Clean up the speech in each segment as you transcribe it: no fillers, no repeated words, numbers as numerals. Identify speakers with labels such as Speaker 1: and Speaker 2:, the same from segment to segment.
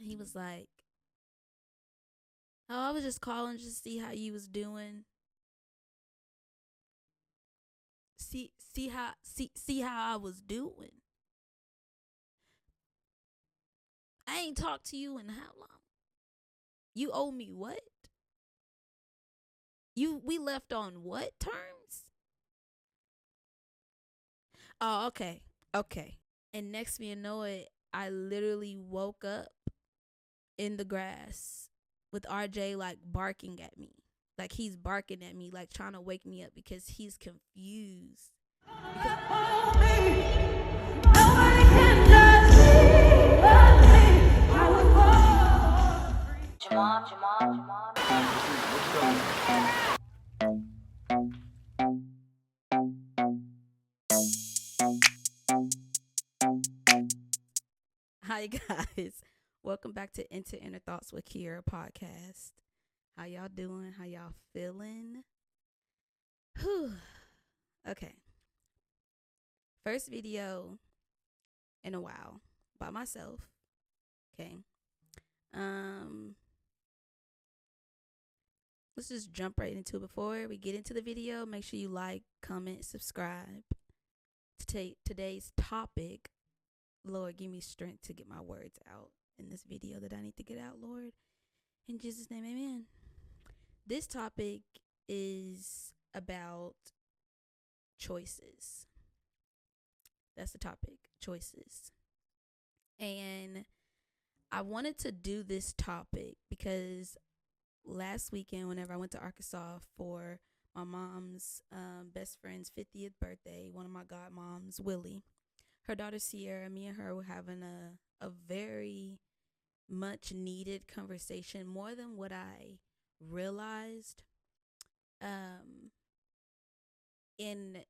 Speaker 1: He was like, "Oh, I was just calling just to see how you was doing. See how I was doing. I ain't talked to you in how long? You owe me what? We left on what terms? Oh, okay. Okay." And next thing you know it, I literally woke up in the grass with RJ like barking at me. Like he's barking at me, like trying to wake me up because he's confused. Because hi guys, welcome back to Enter Inner Thoughts with Kiera podcast. How y'all doing? How y'all feeling? Whew. Okay, first video in a while by myself. Okay, um, let's just jump right into it. Before we get into the video, make sure you like, comment, subscribe. Today's topic, Lord, give me strength to get my words out in this video that I need to get out, Lord. In Jesus' name, amen. This topic is about choices. That's the topic, choices. And I wanted to do this topic because last weekend, whenever I went to Arkansas for my mom's best friend's 50th birthday, one of my godmoms, Willie, her daughter Sierra, me and her were having a very much needed conversation, more than what I realized, in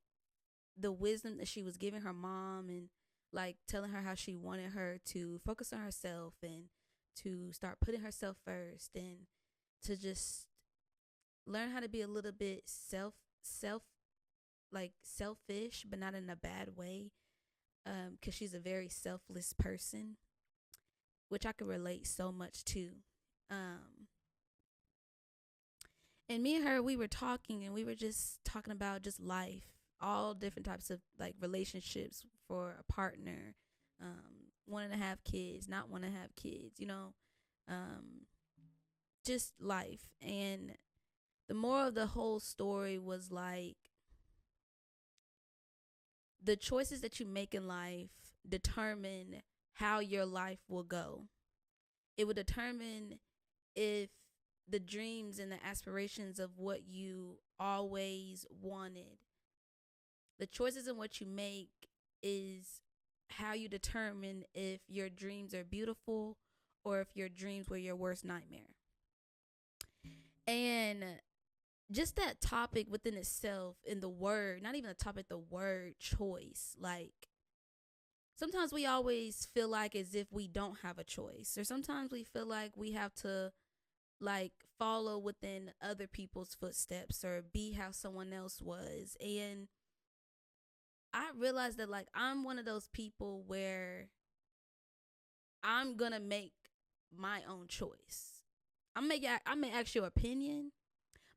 Speaker 1: the wisdom that she was giving her mom, and like telling her how she wanted her to focus on herself and to start putting herself first, and to just learn how to be a little bit selfish, but not in a bad way, because she's a very selfless person, which I could relate so much to. And me and her, we were talking, and we were just talking about just life, all different types of like relationships for a partner, wanting to have kids, not want to have kids, just life. And the moral of the whole story was like, the choices that you make in life determine how your life will go. It will determine if the dreams and the aspirations of what you always wanted, the choices in what you make is how you determine if your dreams are beautiful or if your dreams were your worst nightmare. And just that topic within itself, in the word, not even the topic, the word choice, like sometimes we always feel like as if we don't have a choice, or sometimes we feel like we have to like follow within other people's footsteps or be how someone else was. And I realized that like I'm one of those people where I'm gonna make my own choice. I may ask your opinion,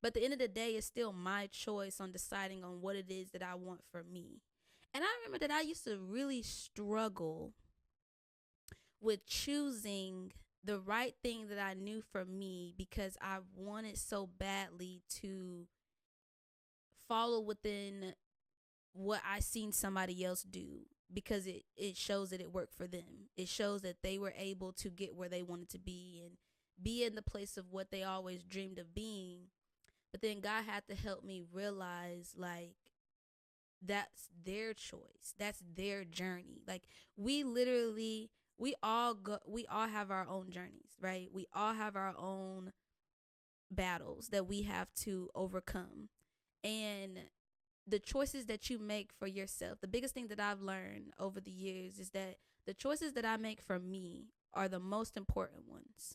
Speaker 1: but at the end of the day, it's still my choice on deciding on what it is that I want for me. And I remember that I used to really struggle with choosing the right thing that I knew for me, because I wanted so badly to follow within what I seen somebody else do, because it shows that it worked for them. It shows that they were able to get where they wanted to be and be in the place of what they always dreamed of being. But then God had to help me realize like that's their choice. That's their journey. Like we all have our own journeys, right? We all have our own battles that we have to overcome. And the choices that you make for yourself, the biggest thing that I've learned over the years is that the choices that I make for me are the most important ones.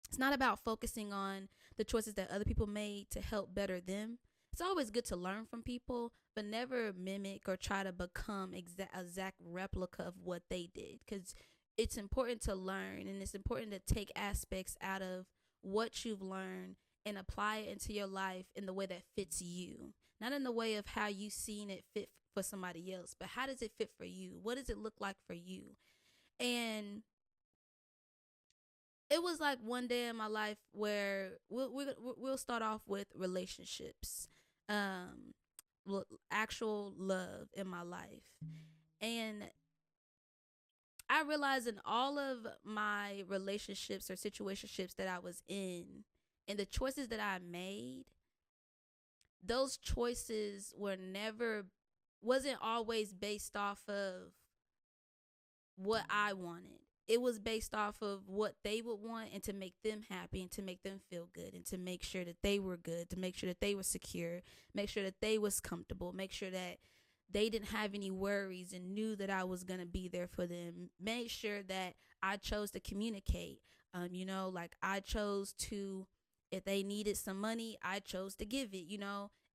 Speaker 1: It's not about focusing on the choices that other people made to help better them. It's always good to learn from people, but never mimic or try to become exact replica of what they did, because it's important to learn, and it's important to take aspects out of what you've learned and apply it into your life in the way that fits you. Not in the way of how you seen it fit for somebody else, but how does it fit for you? What does it look like for you? And it was like one day in my life where we'll start off with relationships, um, actual love in my life. And I realized in all of my relationships or situationships that I was in, and the choices that I made, those choices wasn't always based off of what I wanted. It was based off of what they would want, and to make them happy and to make them feel good and to make sure that they were good, to make sure that they were secure, make sure that they was comfortable, make sure that they didn't have any worries and knew that I was going to be there for them. Make sure that I chose to communicate. Like I chose to, if they needed some money, I chose to give it.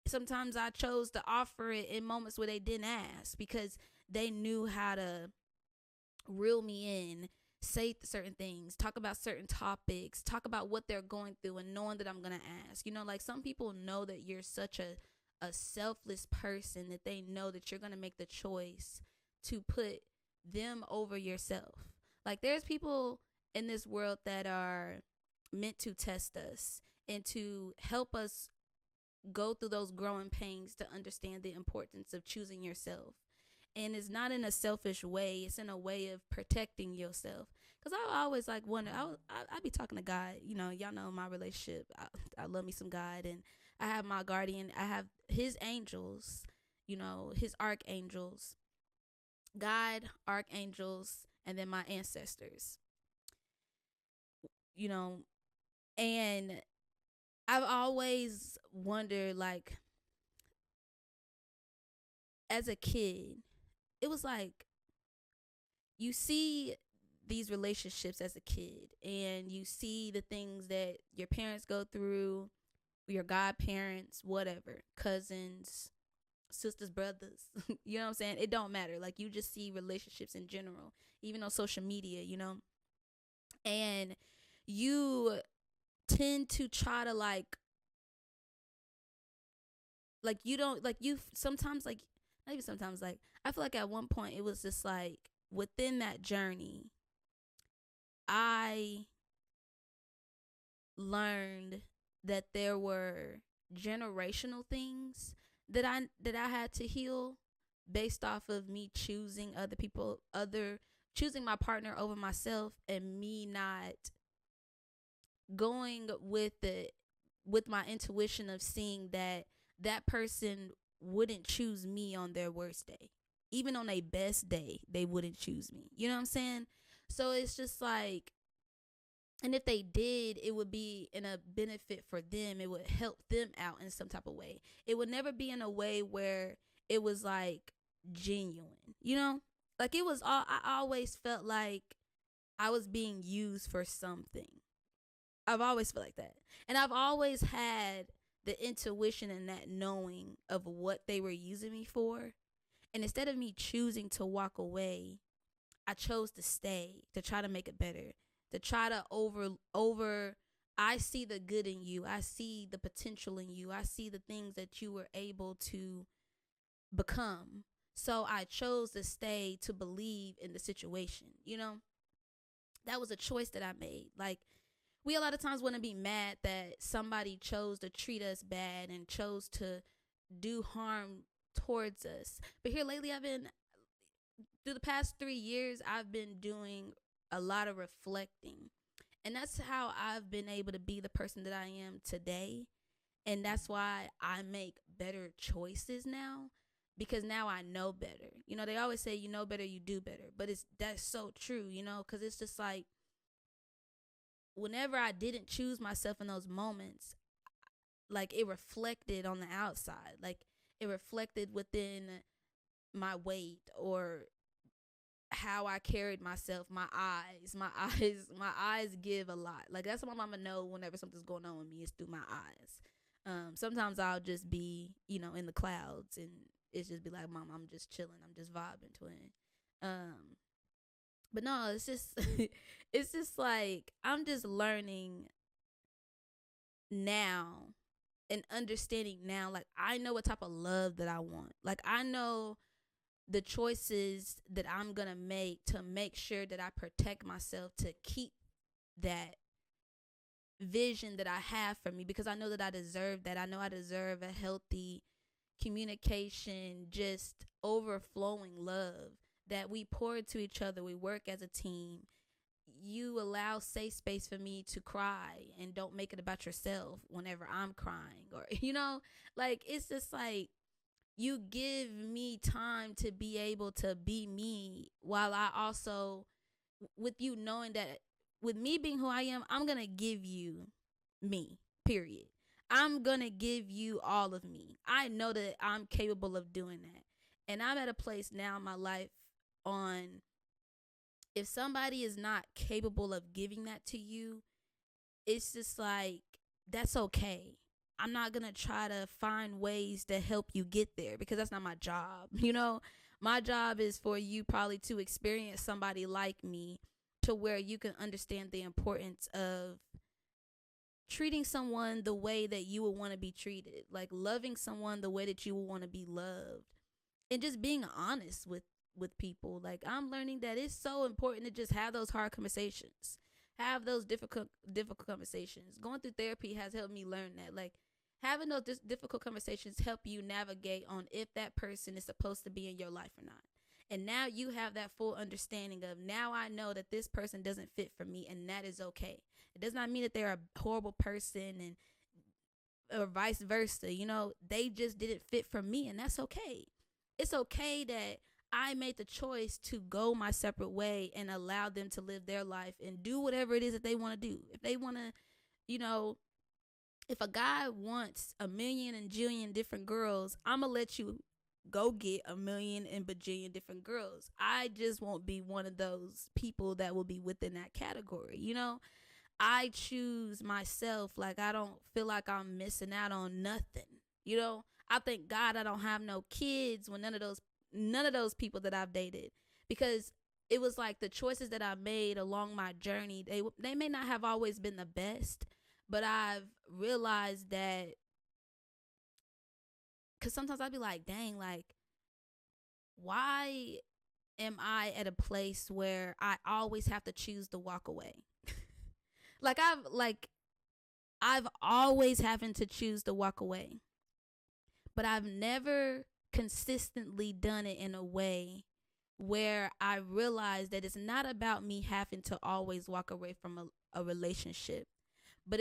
Speaker 1: Sometimes I chose to offer it in moments where they didn't ask, because they knew how to reel me in, say certain things, talk about certain topics, talk about what they're going through, and knowing that I'm going to ask. Like some people know that you're such a selfless person that they know that you're going to make the choice to put them over yourself. Like there's people in this world that are meant to test us and to help us go through those growing pains, to understand the importance of choosing yourself. And it's not in a selfish way, it's in a way of protecting yourself. Because I always like wonder, I be talking to God, y'all know my relationship. I love me some God, and I have my guardian, I have his angels, his archangels, God, archangels, and then my ancestors, and I've always wondered, like, as a kid, it was like you see these relationships as a kid, and you see the things that your parents go through, your godparents, whatever, cousins, sisters, brothers. You know what I'm saying? It don't matter. Like you just see relationships in general, even on social media, and you tend to try to like you don't like you sometimes, like not even sometimes, like I feel like at one point it was just like within that journey I learned that there were generational things that I had to heal, based off of me choosing choosing my partner over myself, and me not going with my intuition of seeing that person wouldn't choose me on their worst day. Even on their best day, they wouldn't choose me. You know what I'm saying? So it's just like, and if they did, it would be in a benefit for them. It would help them out in some type of way. It would never be in a way where it was like genuine. Like it was all, I always felt like I was being used for something. I've always felt like that. And I've always had the intuition and that knowing of what they were using me for. And instead of me choosing to walk away, I chose to stay, to try to make it better, to try to I see the good in you. I see the potential in you. I see the things that you were able to become. So I chose to stay, to believe in the situation. That was a choice that I made. Like, we a lot of times want to be mad that somebody chose to treat us bad and chose to do harm towards us. But here lately, through the past 3 years, I've been doing a lot of reflecting. And that's how I've been able to be the person that I am today. And that's why I make better choices now, because now I know better. They always say, you know better, you do better. But that's so true, because it's just like, whenever I didn't choose myself in those moments, like it reflected on the outside. Like it reflected within my weight, or how I carried myself, my eyes give a lot. Like that's what my mama know whenever something's going on with me, it's through my eyes. Sometimes I'll just be, in the clouds, and it's just be like, Mom, I'm just chilling, I'm just vibing, twin. But no, it's just it's just like I'm just learning now and understanding now. Like I know what type of love that I want. Like I know the choices that I'm going to make sure that I protect myself to keep that vision that I have for me, because I know that I deserve that. I know I deserve a healthy communication, just overflowing love that we pour into each other. We work as a team. You allow safe space for me to cry and don't make it about yourself whenever I'm crying, or like it's just like you give me time to be able to be me, while I also, with you knowing that with me being who I am, I'm going to give you me, period. I'm going to give you all of me. I know that I'm capable of doing that. And I'm at a place now in my life on, if somebody is not capable of giving that to you, it's just like, that's okay. I'm not going to try to find ways to help you get there, because that's not my job. My job is for you probably to experience somebody like me, to where you can understand the importance of treating someone the way that you would want to be treated, like loving someone the way that you would want to be loved, and just being honest with people. Like I'm learning that it's so important to just have those hard conversations, have those difficult conversations. Going through therapy has helped me learn that, like, having those difficult conversations help you navigate on if that person is supposed to be in your life or not. And now you have that full understanding of, now I know that this person doesn't fit for me, and that is okay. It does not mean that they're a horrible person, and or vice versa. They just didn't fit for me, and that's okay. It's okay that I made the choice to go my separate way and allow them to live their life and do whatever it is that they want to do. If they want to, you know, if a guy wants a million and jillion different girls, I'm going to let you go get a million and bajillion different girls. I just won't be one of those people that will be within that category. I choose myself. Like, I don't feel like I'm missing out on nothing. I thank God I don't have no kids with none of those people that I've dated, because it was like the choices that I made along my journey, they may not have always been the best, but I've realized that, cuz sometimes I'd be like, dang, like, why am I at a place where I always have to choose to walk away? like I've always having to choose to walk away, but I've never consistently done it in a way where I realize that it's not about me having to always walk away from a relationship, but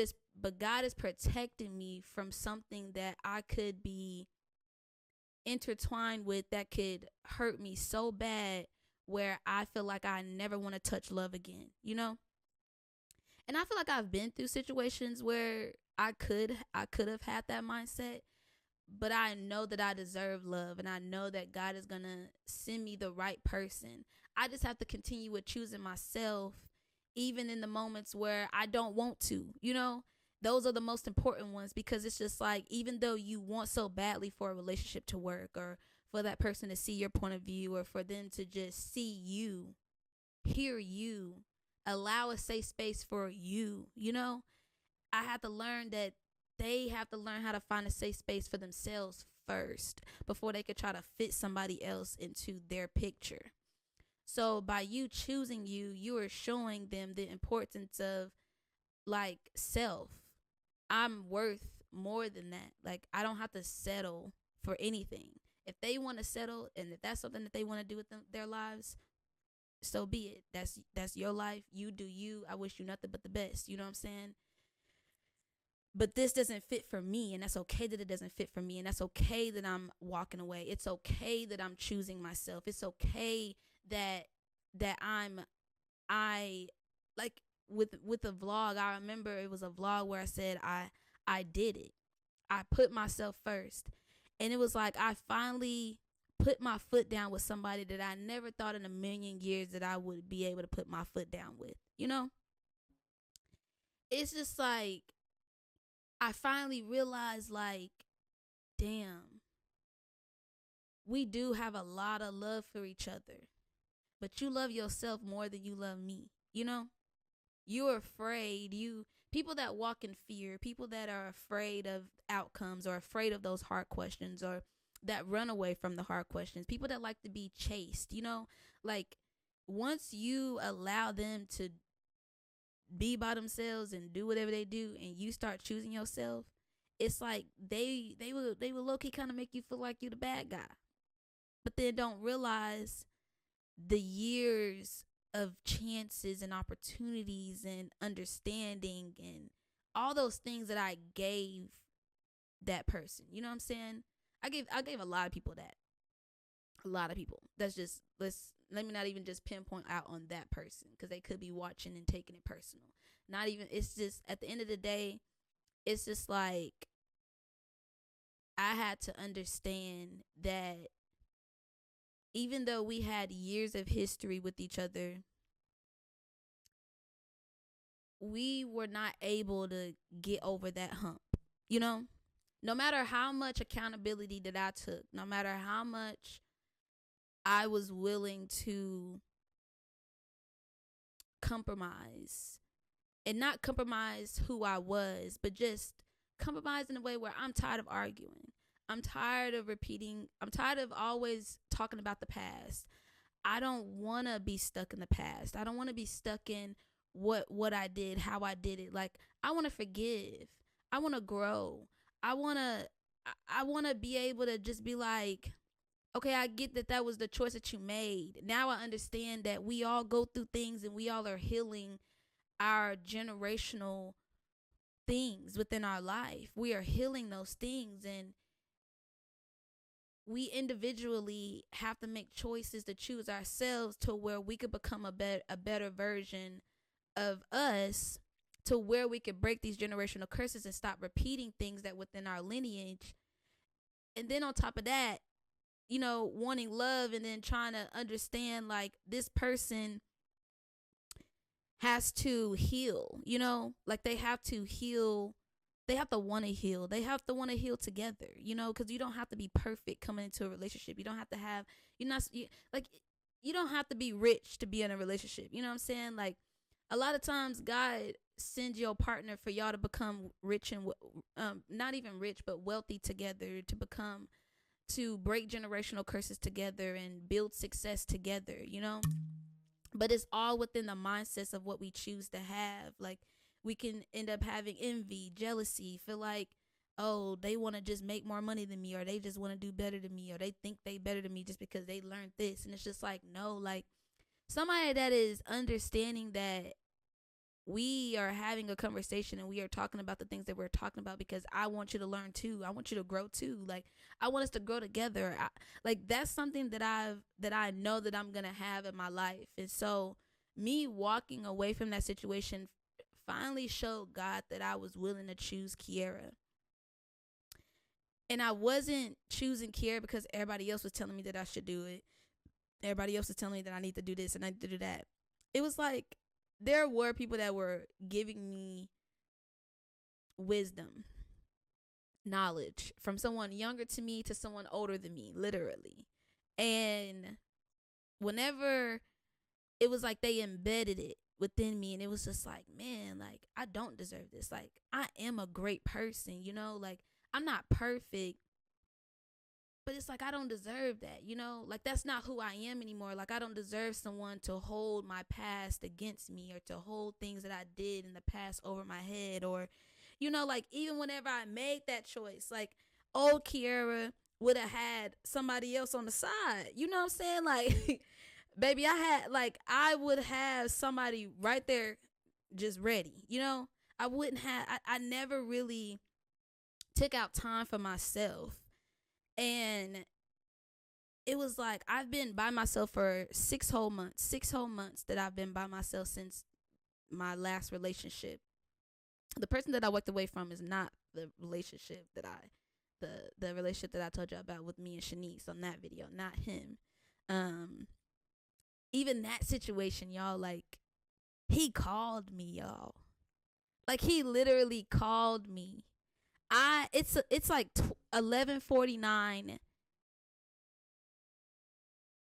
Speaker 1: God is protecting me from something that I could be intertwined with, that could hurt me so bad, where I feel like I never want to touch love again. And I feel like I've been through situations where I could have had that mindset, but I know that I deserve love, and I know that God is going to send me the right person. I just have to continue with choosing myself, even in the moments where I don't want to. Those are the most important ones, because it's just like, even though you want so badly for a relationship to work, or for that person to see your point of view, or for them to just see you, hear you, allow a safe space for you, I had to learn that they have to learn how to find a safe space for themselves first, before they could try to fit somebody else into their picture. So by you choosing you are showing them the importance of, like, self. I'm worth more than that. Like, I don't have to settle for anything. If they want to settle, and if that's something that they want to do with their lives, so be it. That's your life. You do you. I wish you nothing but the best. You know what I'm saying? But this doesn't fit for me, and that's okay that it doesn't fit for me, and that's okay that I'm walking away. It's okay that I'm choosing myself. It's okay that I like, with the vlog. I remember it was a vlog where I said I did it. I put myself first, and it was like I finally put my foot down with somebody that I never thought in a million years that I would be able to put my foot down with. It's just like, I finally realized, like, damn, we do have a lot of love for each other. but you love yourself more than you love me. You know, you're afraid. You people that walk in fear, people that are afraid of outcomes or afraid of those hard questions or that run away from the hard questions, people that like to be chased, you know, like once you allow them to be by themselves and do whatever they do and you start choosing yourself, it's like they will low key kind of make you feel like you're the bad guy. But then don't realize the years of chances and opportunities and understanding and all those things that I gave that person. You know what I'm saying? I gave a lot of people that. A lot of people. That's just let me not even just pinpoint out on that person because they could be watching and taking it personal. Not even it's just at the end of the day, it's just like I had to understand that even though we had years of history with each other, we were not able to get over that hump. You know, no matter how much accountability that I took, no matter how much I was willing to compromise and not compromise who I was, but just compromise in a way where I'm tired of arguing. I'm tired of repeating. I'm tired of always talking about the past. I don't want to be stuck in the past. I don't want to be stuck in what I did, how I did it. Like I want to forgive. I want to grow. I want to be able to just be like, okay, I get that that was the choice that you made. Now I understand that we all go through things and we all are healing our generational things within our life. We are healing those things, and we individually have to make choices to choose ourselves to where we could become a better version of us, to where we could break these generational curses and stop repeating things that within our lineage. And then on top of that, you know, wanting love and then trying to understand like this person has to heal, you know, like they have to heal. They have to want to heal. They have to want to heal together, you know, because you don't have to be perfect coming into a relationship. You don't have to have, like, you don't have to be rich to be in a relationship. You know what I'm saying? Like, a lot of times God sends your partner for y'all to become rich and, not even rich, but wealthy together, to break generational curses together and build success together, you know? But it's all within the mindsets of what we choose to have. Like, we can end up having envy, jealousy, feel like, oh, they want to just make more money than me, or they just want to do better than me, or they think they better than me just because they learned this. And it's just like, no, like somebody that is understanding that we are having a conversation and we are talking about the things that we're talking about because I want you to learn too. I want you to grow too. Like, I want us to grow together. Like, that's something that I know that I'm going to have in my life. And so me walking away from that situation finally showed God that I was willing to choose Kiera. And I wasn't choosing Kiera because everybody else was telling me that I should do it. Everybody else was telling me that I need to do this and I need to do that. It was like, there were people that were giving me wisdom, knowledge from someone younger to me to someone older than me, literally. And whenever it was like they embedded it within me, and it was just like, man, like, I don't deserve this. Like, I am a great person, you know, like, I'm not perfect, but it's like, I don't deserve that, you know, like, that's not who I am anymore. Like, I don't deserve someone to hold my past against me or to hold things that I did in the past over my head. Or, you know, like, even whenever I made that choice, like, old Kiera would have had somebody else on the side, you know what I'm saying? Like, baby, I would have somebody right there just ready, you know? I never really took out time for myself. And it was like, I've been by myself for 6 whole months that I've been by myself since my last relationship. The person that I walked away from is not the relationship the relationship that I told you about with me and Shanice on that video, not him. Even that situation, y'all, like, he called me, y'all. Like, he literally called me. It's like 11:49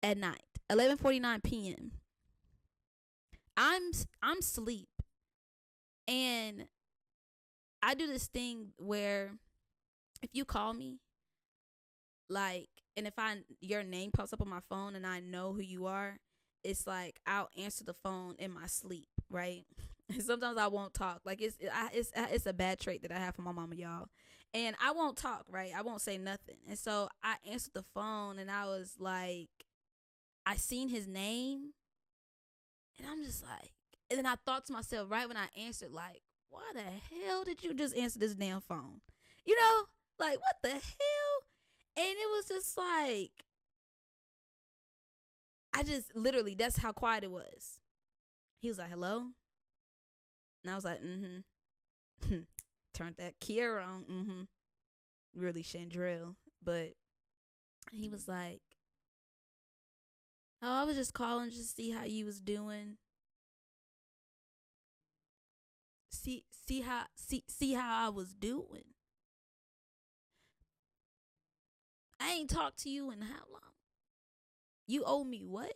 Speaker 1: at night. 11:49 p.m. I'm I'm sleep, and I do this thing where if you call me, like, and if I your name pops up on my phone and I know who you are, it's like I'll answer the phone in my sleep, right? And sometimes I won't talk. Like it's a bad trait that I have from my mama, y'all. And I won't talk, right? I won't say nothing. And so I answered the phone and I was like, I seen his name, and I'm just like, and then I thought to myself right when I answered, like, why the hell did you just answer this damn phone? You know, like what the hell? And it was just like, I just literally, that's how quiet it was. He was like, hello? And I was like, Turned that Kiera on, Really Chandrell. But he was like, oh, I was just calling just to see how you was doing. See how I was doing. I ain't talked to you in how long? You owe me what?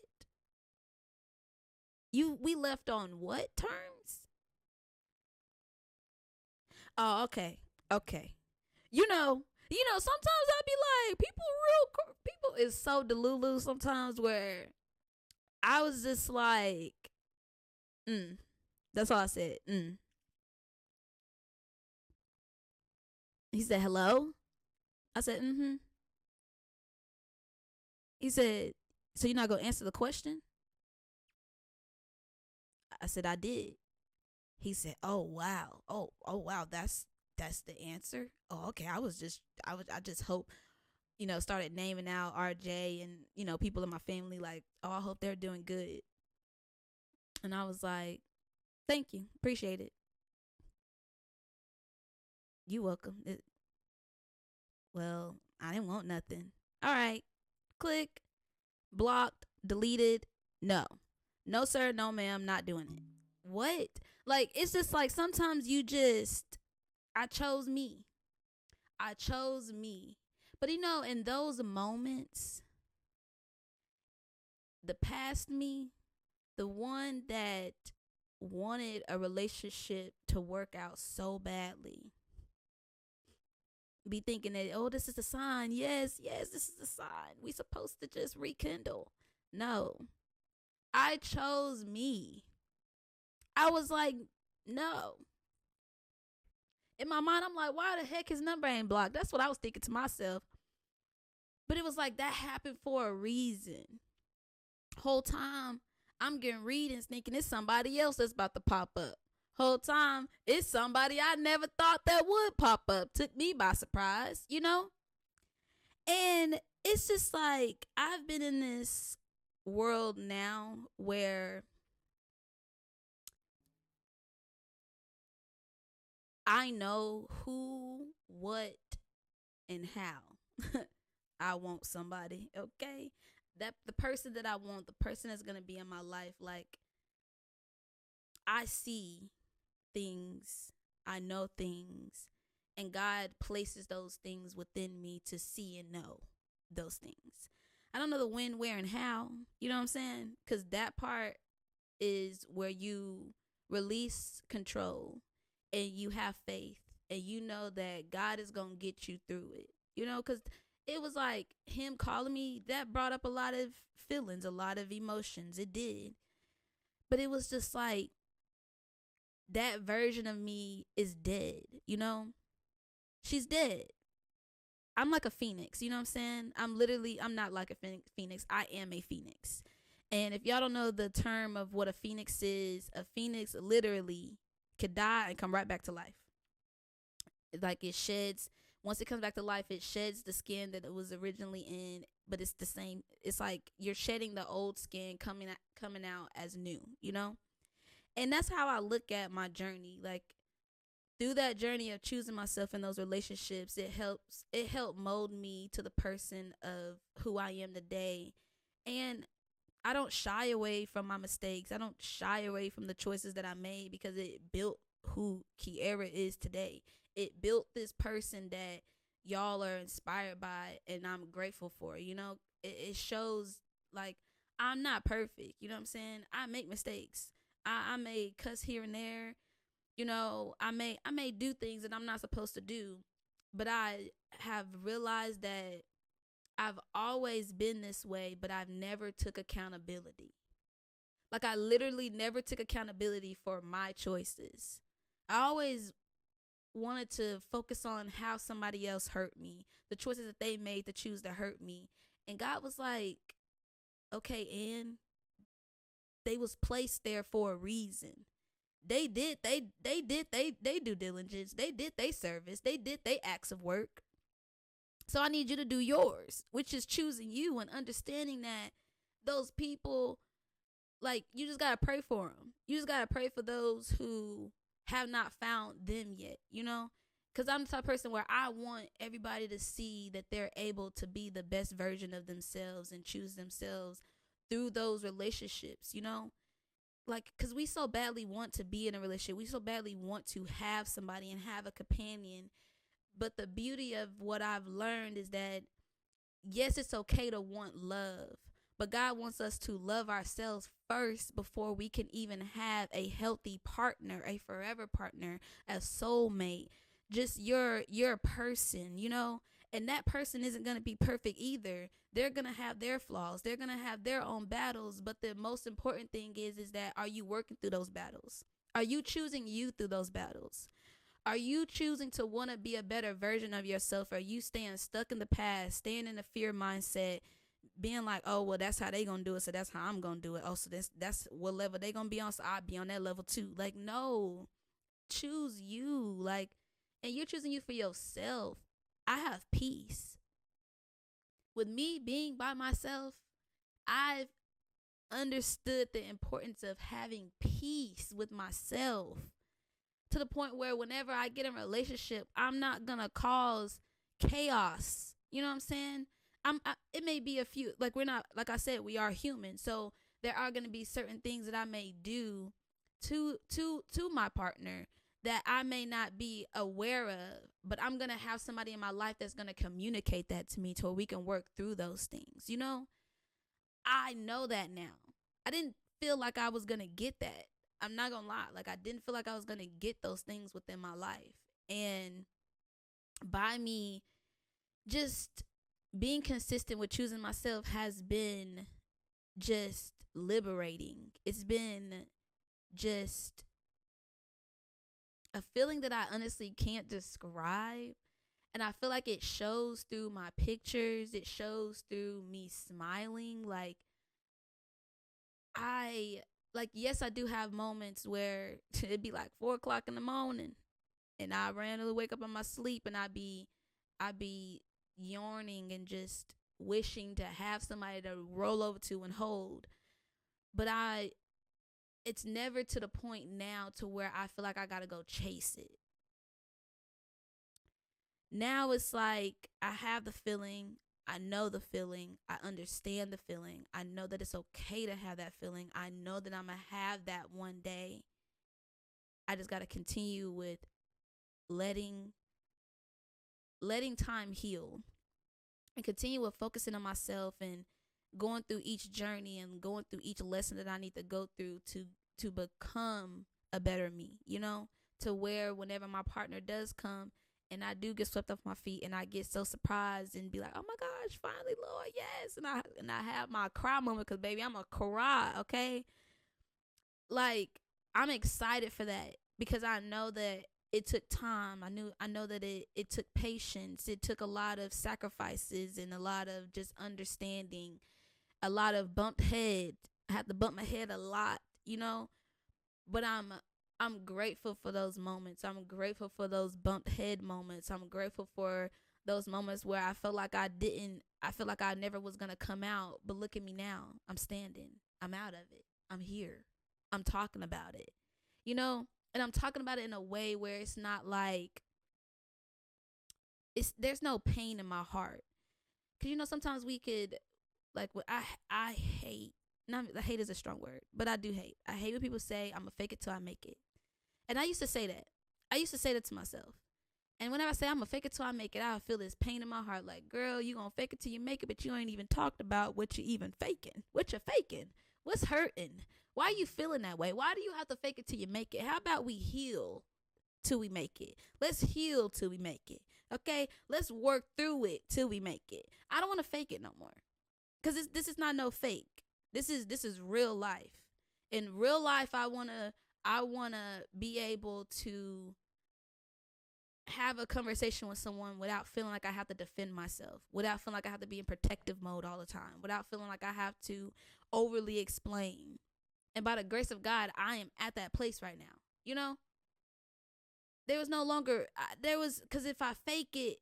Speaker 1: We left on what terms? Oh, okay. Okay. Sometimes I'd be like, people is so delulu sometimes where I was just like, that's all I said. He said, hello? I said, He said, so you're not going to answer the question? I said, I did. He said, oh, wow. Oh, wow. That's the answer. Oh, okay. I just hope, started naming out RJ and, people in my family, like, oh, I hope they're doing good. And I was like, thank you. Appreciate it. You welcome. Well, I didn't want nothing. All right. Click. Blocked. Deleted. No. No, sir. No, ma'am. Not doing it. What? Like, it's just like sometimes I chose me. But in those moments, the past me, the one that wanted a relationship to work out so badly, be thinking that, oh, this is a sign. Yes, this is a sign. We supposed to just rekindle. No. I chose me. I was like, no. In my mind, I'm like, why the heck his number ain't blocked? That's what I was thinking to myself. But it was like that happened for a reason. Whole time, I'm getting readings thinking it's somebody else that's about to pop up. Whole time, it's somebody I never thought that would pop up. Took me by surprise, And it's just like, I've been in this world now where I know who, what, and how I want somebody, okay? That the person that I want, the person that's going to be in my life, like, I see things, I know things, and God places those things within me to see and know those things. I don't know the when, where, and how, you know what I'm saying? Because that part is where you release control and you have faith and you know that God is going to get you through it, because it was like him calling me, that brought up a lot of feelings, a lot of emotions. It did. But it was just like, that version of me is dead, She's dead. I'm like a phoenix, you know what I'm saying? I'm not like a phoenix. I am a phoenix. And if y'all don't know the term of what a phoenix is, a phoenix literally could die and come right back to life. Like it sheds, once it comes back to life, it sheds the skin that it was originally in, but it's the same. It's like you're shedding the old skin, coming out as new, And that's how I look at my journey. Like, through that journey of choosing myself in those relationships, it helped mold me to the person of who I am today. And I don't shy away from my mistakes. I don't shy away from the choices that I made, because it built who Kiera is today. It built this person that y'all are inspired by, and I'm grateful for. It shows, like, I'm not perfect. You know what I'm saying? I make mistakes. I may cuss here and there. You know, I may do things that I'm not supposed to do. But I have realized that I've always been this way, but I've never took accountability. Like I literally never took accountability for my choices. I always wanted to focus on how somebody else hurt me, the choices that they made to choose to hurt me. And God was like, okay, and they was placed there for a reason. They due diligence. They did they service. They did they acts of work. So I need you to do yours, which is choosing you and understanding that those people, like, you just gotta pray for them. You just gotta pray for those who have not found them yet, you know? Because I'm the type of person where I want everybody to see that they're able to be the best version of themselves and choose themselves through those relationships, you know? Like, because we so badly want to be in a relationship. We so badly want to have somebody and have a companion. But the beauty of what I've learned is that, yes, it's okay to want love, but God wants us to love ourselves first before we can even have a healthy partner, a forever partner, a soulmate, just your person, you know? And that person isn't going to be perfect either. They're going to have their flaws. They're going to have their own battles, but the most important thing is that, are you working through those battles? Are you choosing you through those battles? Are you choosing to want to be a better version of yourself? Are you staying stuck in the past, staying in the fear mindset, being like, oh, well, that's how they gonna do it, so that's how I'm gonna do it. Oh, so that's what level they gonna be on, so I'll be on that level too. Like, no, choose you. Like, and you're choosing you for yourself. I have peace with me being by myself. I've understood the importance of having peace with myself, to the point where whenever I get in a relationship, I'm not gonna cause chaos. You know what I'm saying? It may be a few, like, we're not, like I said, we are human, so there are gonna be certain things that I may do to my partner that I may not be aware of, but I'm gonna have somebody in my life that's gonna communicate that to me to where we can work through those things. You know, I know that now. I didn't feel like I was gonna get that. I'm not gonna lie. Like, I didn't feel like I was gonna get those things within my life. And by me just being consistent with choosing myself has been just liberating. It's been just a feeling that I honestly can't describe. And I feel like it shows through my pictures. It shows through me smiling. Yes, I do have moments where it'd be like 4 o'clock in the morning and I randomly wake up in my sleep and I'd be yawning and just wishing to have somebody to roll over to and hold. But it's never to the point now to where I feel like I gotta go chase it. Now it's like I have the feeling, I know the feeling, I understand the feeling, I know that it's okay to have that feeling, I know that I'm gonna have that one day. I just gotta continue with letting time heal, and continue with focusing on myself and going through each journey and going through each lesson that I need to go through to become a better me, you know, to where whenever my partner does come and I do get swept off my feet and I get so surprised and be like, oh my gosh, finally, Lord, yes. And I have my cry moment, because baby, I'm a cry, okay? Like, I'm excited for that because I know that it took time. I know that it took patience. It took a lot of sacrifices and a lot of just understanding, a lot of bumped head. I had to bump my head a lot, you know? But I'm grateful for those moments. I'm grateful for those bumped head moments. I'm grateful for those moments where I felt like I felt like I never was going to come out. But look at me now. I'm standing. I'm out of it. I'm here. I'm talking about it, you know? And I'm talking about it in a way where it's not like, there's no pain in my heart. Because, you know, sometimes we could, like, what I hate, not hate is a strong word, but I do hate. I hate when people say, I'm going to fake it till I make it. And I used to say that. I used to say that to myself. And whenever I say I'm gonna fake it till I make it, I feel this pain in my heart. Like, girl, you gonna fake it till you make it, but you ain't even talked about what you even faking. What you faking? What's hurting? Why are you feeling that way? Why do you have to fake it till you make it? How about we heal till we make it? Let's heal till we make it. Okay? Let's work through it till we make it. I don't want to fake it no more. Cause this is not no fake. This is real life. In real life, I wanna be able to have a conversation with someone without feeling like I have to defend myself, without feeling like I have to be in protective mode all the time, without feeling like I have to overly explain. And by the grace of God, I am at that place right now. You know, there was no longer, because if I fake it,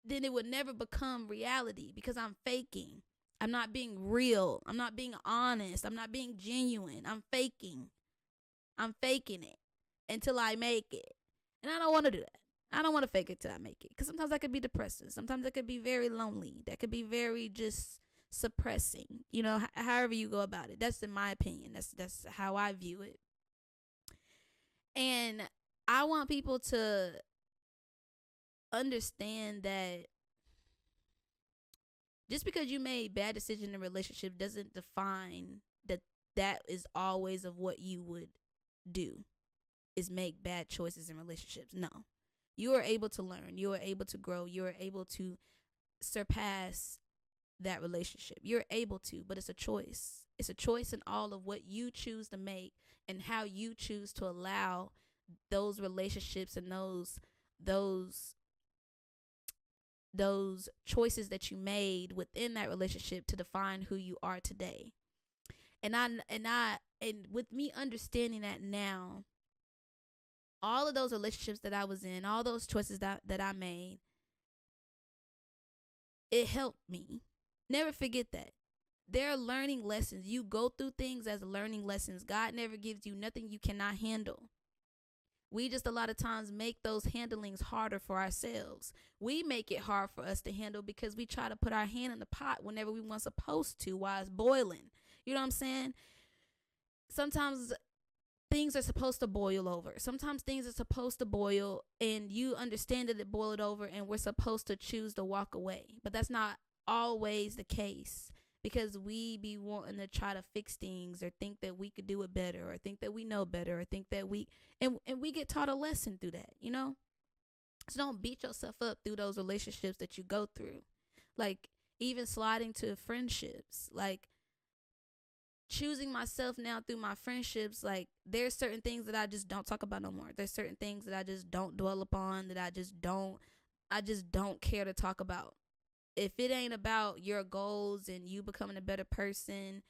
Speaker 1: then it would never become reality because I'm faking. I'm not being real. I'm not being honest. I'm not being genuine. I'm faking. I'm faking it until I make it. And I don't want to do that. I don't want to fake it till I make it. Because sometimes that could be depressing. Sometimes that could be very lonely. That could be very just suppressing. You know, however you go about it. That's in my opinion. That's how I view it. And I want people to understand that just because you made bad decision in a relationship doesn't define that is always of what you would do, is make bad choices in relationships. No. You are able to learn. You are able to grow. You are able to surpass that relationship. You're able to, but it's a choice. It's a choice in all of what you choose to make and how you choose to allow those relationships and those choices that you made within that relationship to define who you are today. And with me understanding that now, all of those relationships that I was in, all those choices that I made, it helped me. Never forget that. There are learning lessons. You go through things as learning lessons. God never gives you nothing you cannot handle. We just a lot of times make those handlings harder for ourselves. We make it hard for us to handle because we try to put our hand in the pot whenever we weren't supposed to while it's boiling. You know what I'm saying? Sometimes things are supposed to boil over. Sometimes things are supposed to boil and you understand that it boiled over and we're supposed to choose to walk away. But that's not always the case because we be wanting to try to fix things or think that we could do it better or think that we know better or think that we get taught a lesson through that, you know? So don't beat yourself up through those relationships that you go through. Like even sliding to friendships, like choosing myself now through my friendships. Like there's certain things that I just don't talk about no more. There's certain things that I just don't dwell upon, that I just don't care to talk about. If it ain't about your goals and you becoming a better person,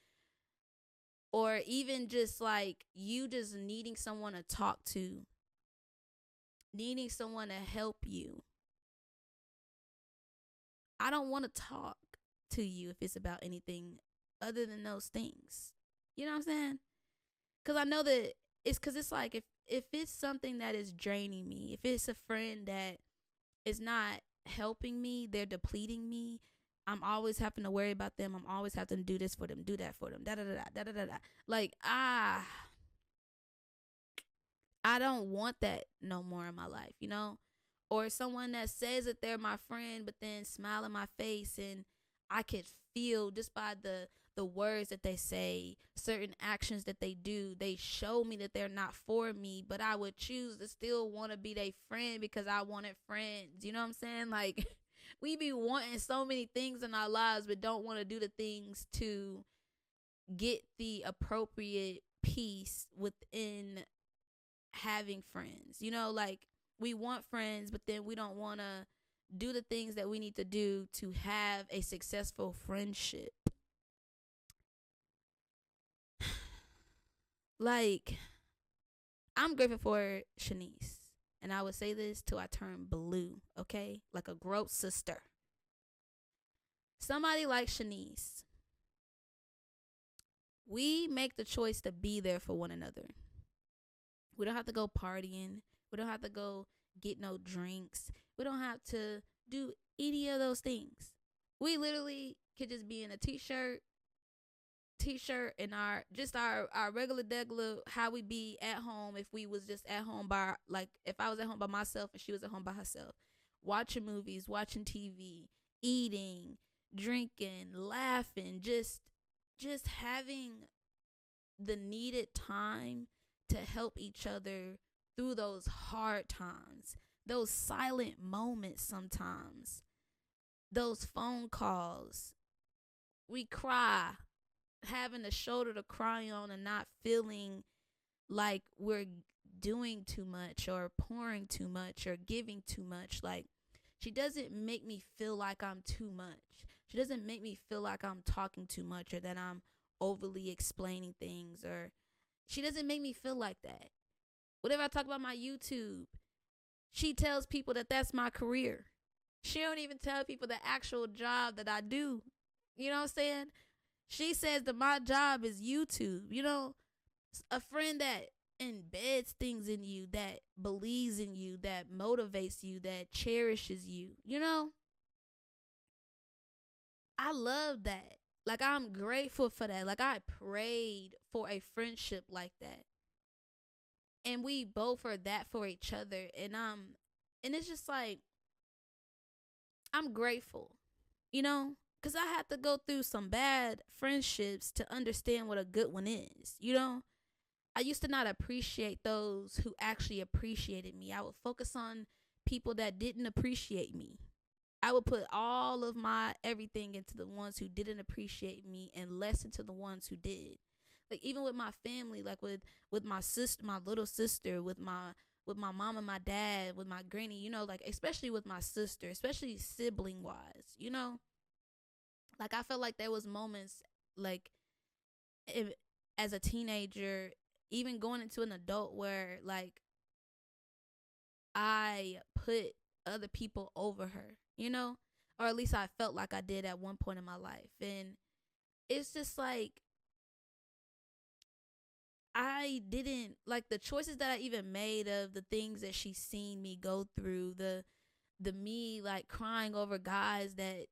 Speaker 1: or even just like you just needing someone to talk to, needing someone to help you, I don't want to talk to you if it's about anything other than those things. You know what I'm saying? Because I know that it's like if it's something that is draining me, if it's a friend that is not helping me, they're depleting me, I'm always having to worry about them. I'm always having to do this for them, do that for them, da da da da da da da. Like I don't want that no more in my life, you know? Or someone that says that they're my friend, but then smile in my face and I could feel just by the words that they say, certain actions that they do, they show me that they're not for me, but I would choose to still want to be their friend because I wanted friends. You know what I'm saying? Like we be wanting so many things in our lives, but don't want to do the things to get the appropriate peace within having friends. You know, like we want friends, but then we don't want to do the things that we need to do to have a successful friendship. Like, I'm grateful for Shanice. And I would say this till I turn blue, okay? Like a gross sister. Somebody like Shanice, we make the choice to be there for one another. We don't have to go partying. We don't have to go get no drinks. We don't have to do any of those things. We literally could just be in a t-shirt t-shirt and our regular degular how we be at home if we was just at home by like if I was at home by myself and she was at home by herself, watching movies, watching TV, eating, drinking, laughing, just having the needed time to help each other through those hard times, those silent moments sometimes, those phone calls. We cry, having a shoulder to cry on and not feeling like we're doing too much or pouring too much or giving too much. Like, she doesn't make me feel like I'm too much. She doesn't make me feel like I'm talking too much or that I'm overly explaining things, or she doesn't make me feel like that. Whatever I talk about my YouTube, she tells people that that's my career. She don't even tell people the actual job that I do. You know what I'm saying? She says that my job is YouTube. You know, a friend that embeds things in you, that believes in you, that motivates you, that cherishes you. You know, I love that. Like, I'm grateful for that. Like, I prayed for a friendship like that. And we both are that for each other. And it's just like, I'm grateful, you know, because I had to go through some bad friendships to understand what a good one is, you know. I used to not appreciate those who actually appreciated me. I would focus on people that didn't appreciate me. I would put all of my everything into the ones who didn't appreciate me and less into the ones who did. Like, even with my family, like with my sister, my little sister, with my mom and my dad, with my granny, you know, like especially with my sister, especially sibling wise, you know. Like, I felt like there was moments like if, as a teenager, even going into an adult, where like I put other people over her, you know, or at least I felt like I did at one point in my life. And it's just like, I didn't like the choices that I even made, of the things that she's seen me go through, the me like crying over guys that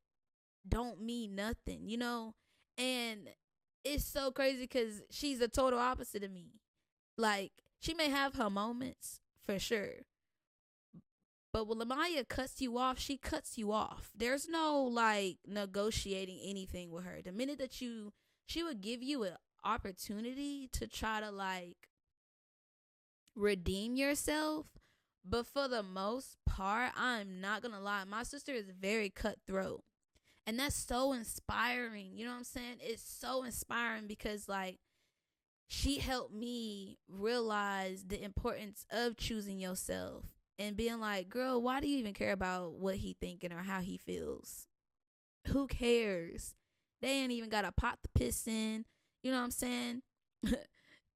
Speaker 1: don't mean nothing, you know. And it's so crazy because she's the total opposite of me. Like, she may have her moments for sure, but when Lamaya cuts you off, she cuts you off. There's no like negotiating anything with her. The minute that she would give you an opportunity to try to like redeem yourself. But for the most part, I'm not gonna lie, my sister is very cutthroat. And that's so inspiring. You know what I'm saying? It's so inspiring because like she helped me realize the importance of choosing yourself and being like, girl, why do you even care about what he thinking or how he feels? Who cares? They ain't even got a pot to piss in. You know what I'm saying?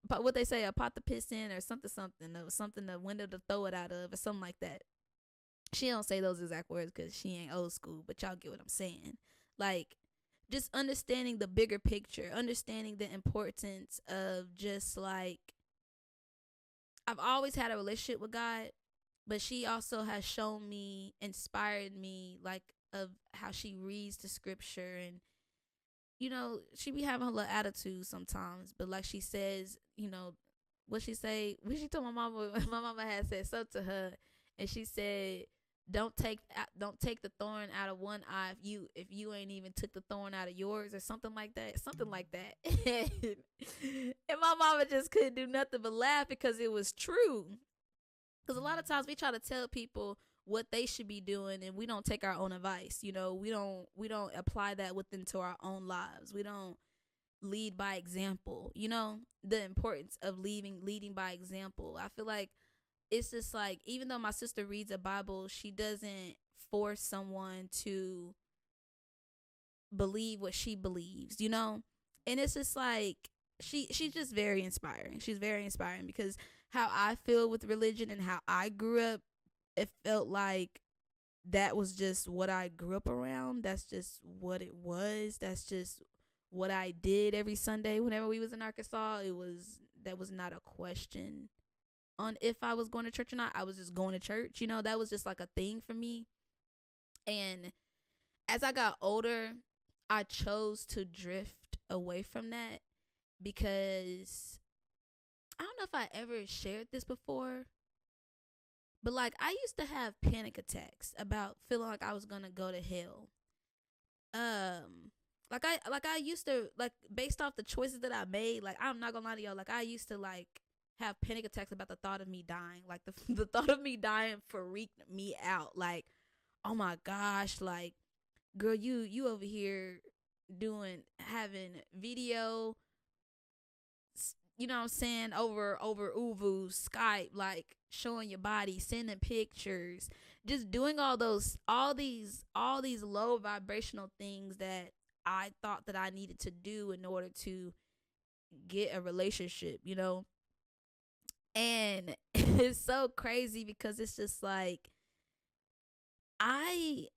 Speaker 1: But what they say, a pot to piss in, or something a window to throw it out of, or something like that. She don't say those exact words because she ain't old school, but y'all get what I'm saying. Like, just understanding the bigger picture, understanding the importance of just like, I've always had a relationship with God, but she also has shown me, inspired me, like, of how she reads the scripture. And you know, she be having a little attitude sometimes, but like she says, you know, what she say, when she told my mama, my mama had said something to her, and she said, don't take the thorn out of one eye if you ain't even took the thorn out of yours, or something like that. And my mama just couldn't do nothing but laugh because it was true. Because a lot of times we try to tell people what they should be doing, and we don't take our own advice. You know, we don't apply that within to our own lives. We don't lead by example. You know, the importance of leading by example. I feel like it's just like, even though my sister reads a Bible, she doesn't force someone to believe what she believes, you know? And it's just like, she's just very inspiring. She's very inspiring because how I feel with religion and how I grew up, it felt like that was just what I grew up around. That's just what it was. That's just what I did every Sunday whenever we was in Arkansas. That was not a question on if I was going to church or not. I was just going to church. You know, that was just like a thing for me. And as I got older, I chose to drift away from that. because I don't know if I ever shared this before, but like I used to have panic attacks about feeling like I was gonna go to hell. Like I used to, like, based off the choices that I made, like I'm not gonna lie to y'all, like I used to like have panic attacks about the thought of me dying. Like the thought of me dying freaked me out. Like, oh my gosh, like girl, you over here doing having video, you know what I'm saying, over Uvu, Skype, like showing your body, sending pictures, just doing all these low vibrational things that I thought that I needed to do in order to get a relationship, you know? And it's so crazy because it's just like I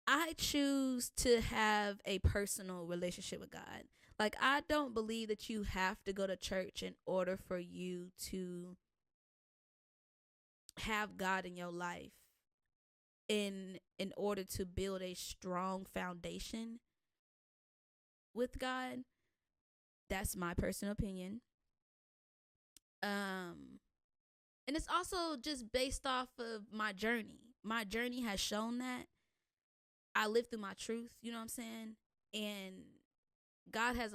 Speaker 1: I choose to have a personal relationship with God. Like I don't believe that you have to go to church in order for you to have God in your life, in order to build a strong foundation with God. That's my personal opinion. Um and it's also just based off of my journey. My journey has shown that I live through my truth, you know what I'm saying? And God has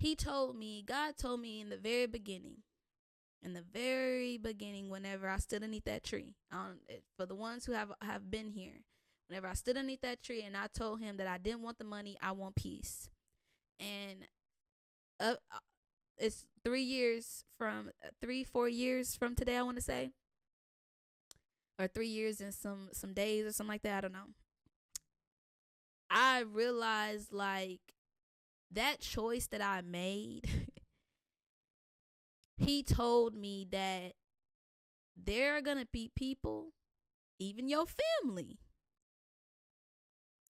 Speaker 1: God told me in the very beginning, whenever I stood underneath that tree, for the ones who have been here, whenever I stood underneath that tree and I told him that I didn't want the money, I want peace. And it's 4 years from today, I want to say, or 3 years and some days or something like that. I don't know. I realized like that choice that I made, he told me that there are going to be people, even your family,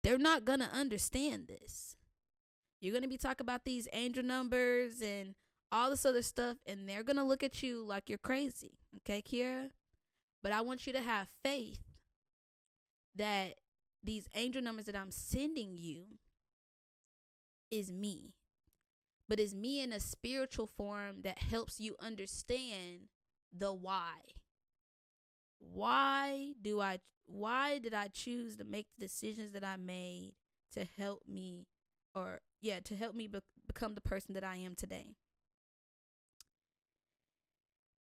Speaker 1: they're not going to understand this. You're going to be talking about these angel numbers and all this other stuff, and they're going to look at you like you're crazy. Okay, Kiera? But I want you to have faith that these angel numbers that I'm sending you is me. But it's me in a spiritual form that helps you understand the why. Why did I choose to make the decisions that I made to help me, become the person that I am today?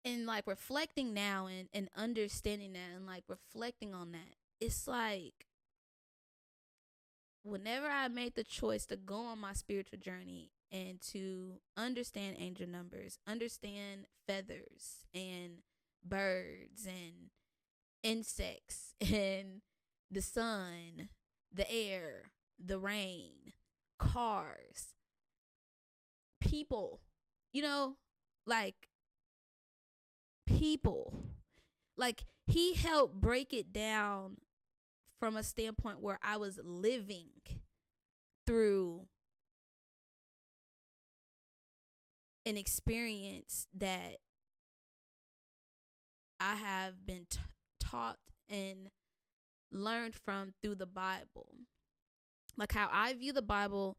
Speaker 1: And like reflecting now and understanding that and like reflecting on that, it's like whenever I made the choice to go on my spiritual journey and to understand angel numbers, understand feathers and birds and insects and the sun, the air, the rain, cars, people, you know, like people. Like he helped break it down from a standpoint where I was living through an experience that I have been taught and learned from through the Bible. Like how I view the Bible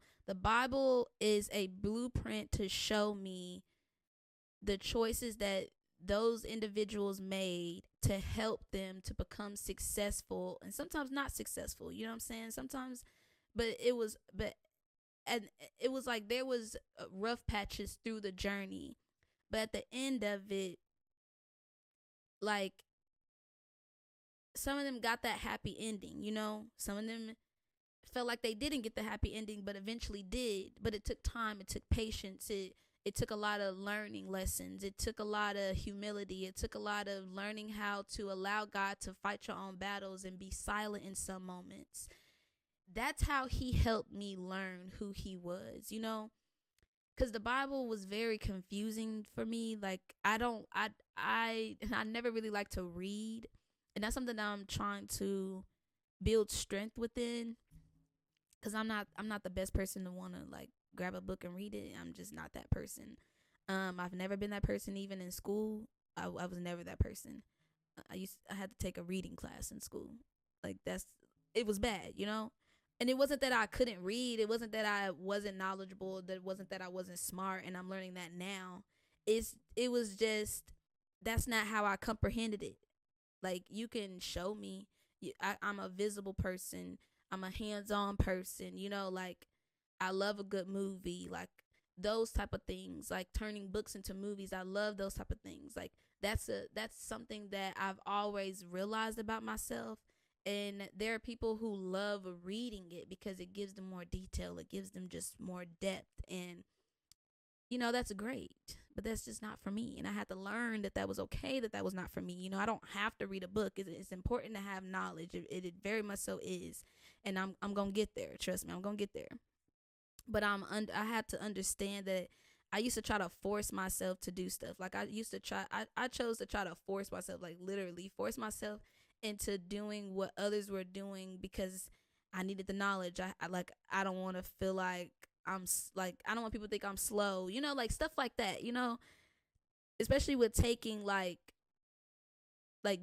Speaker 1: is a blueprint to show me the choices that those individuals made to help them to become successful, and sometimes not successful, you know what I'm saying? Sometimes, and it was like there was rough patches through the journey, but at the end of it, like some of them got that happy ending, you know? Some of them felt like they didn't get the happy ending, but eventually did. But it took time, it took patience, it took a lot of learning lessons, it took a lot of humility, it took a lot of learning how to allow God to fight your own battles and be silent in some moments. That's how he helped me learn who he was, you know? Because the Bible was very confusing for me. Like I never really like to read, and that's something that I'm trying to build strength within, because I'm not the best person to want to like grab a book and read it. I'm just not that person. I've never been that person. Even in school, I was never that person. I had to take a reading class in school. Like it was bad, you know. And it wasn't that I couldn't read. It wasn't that I wasn't knowledgeable. That wasn't that I wasn't smart. And I'm learning that now. It was just that's not how I comprehended it. Like you can show me. I'm a visible person. I'm a hands-on person. Like I love a good movie. Like those type of things. Like turning books into movies. I love those type of things. Like that's something that I've always realized about myself. And there are people who love reading it because it gives them more detail. It gives them just more depth. And that's great, but that's just not for me. And I had to learn that was okay, that was not for me. I don't have to read a book. It's important to have knowledge. It very much so is. And I'm going to get there. Trust me, I'm going to get there. But I had to understand that I used to try to force myself to do stuff. Like I chose to try to force myself, like literally force myself into doing what others were doing because I needed the knowledge. I don't want to feel like I don't want people to think I'm slow, like stuff like that, especially with taking like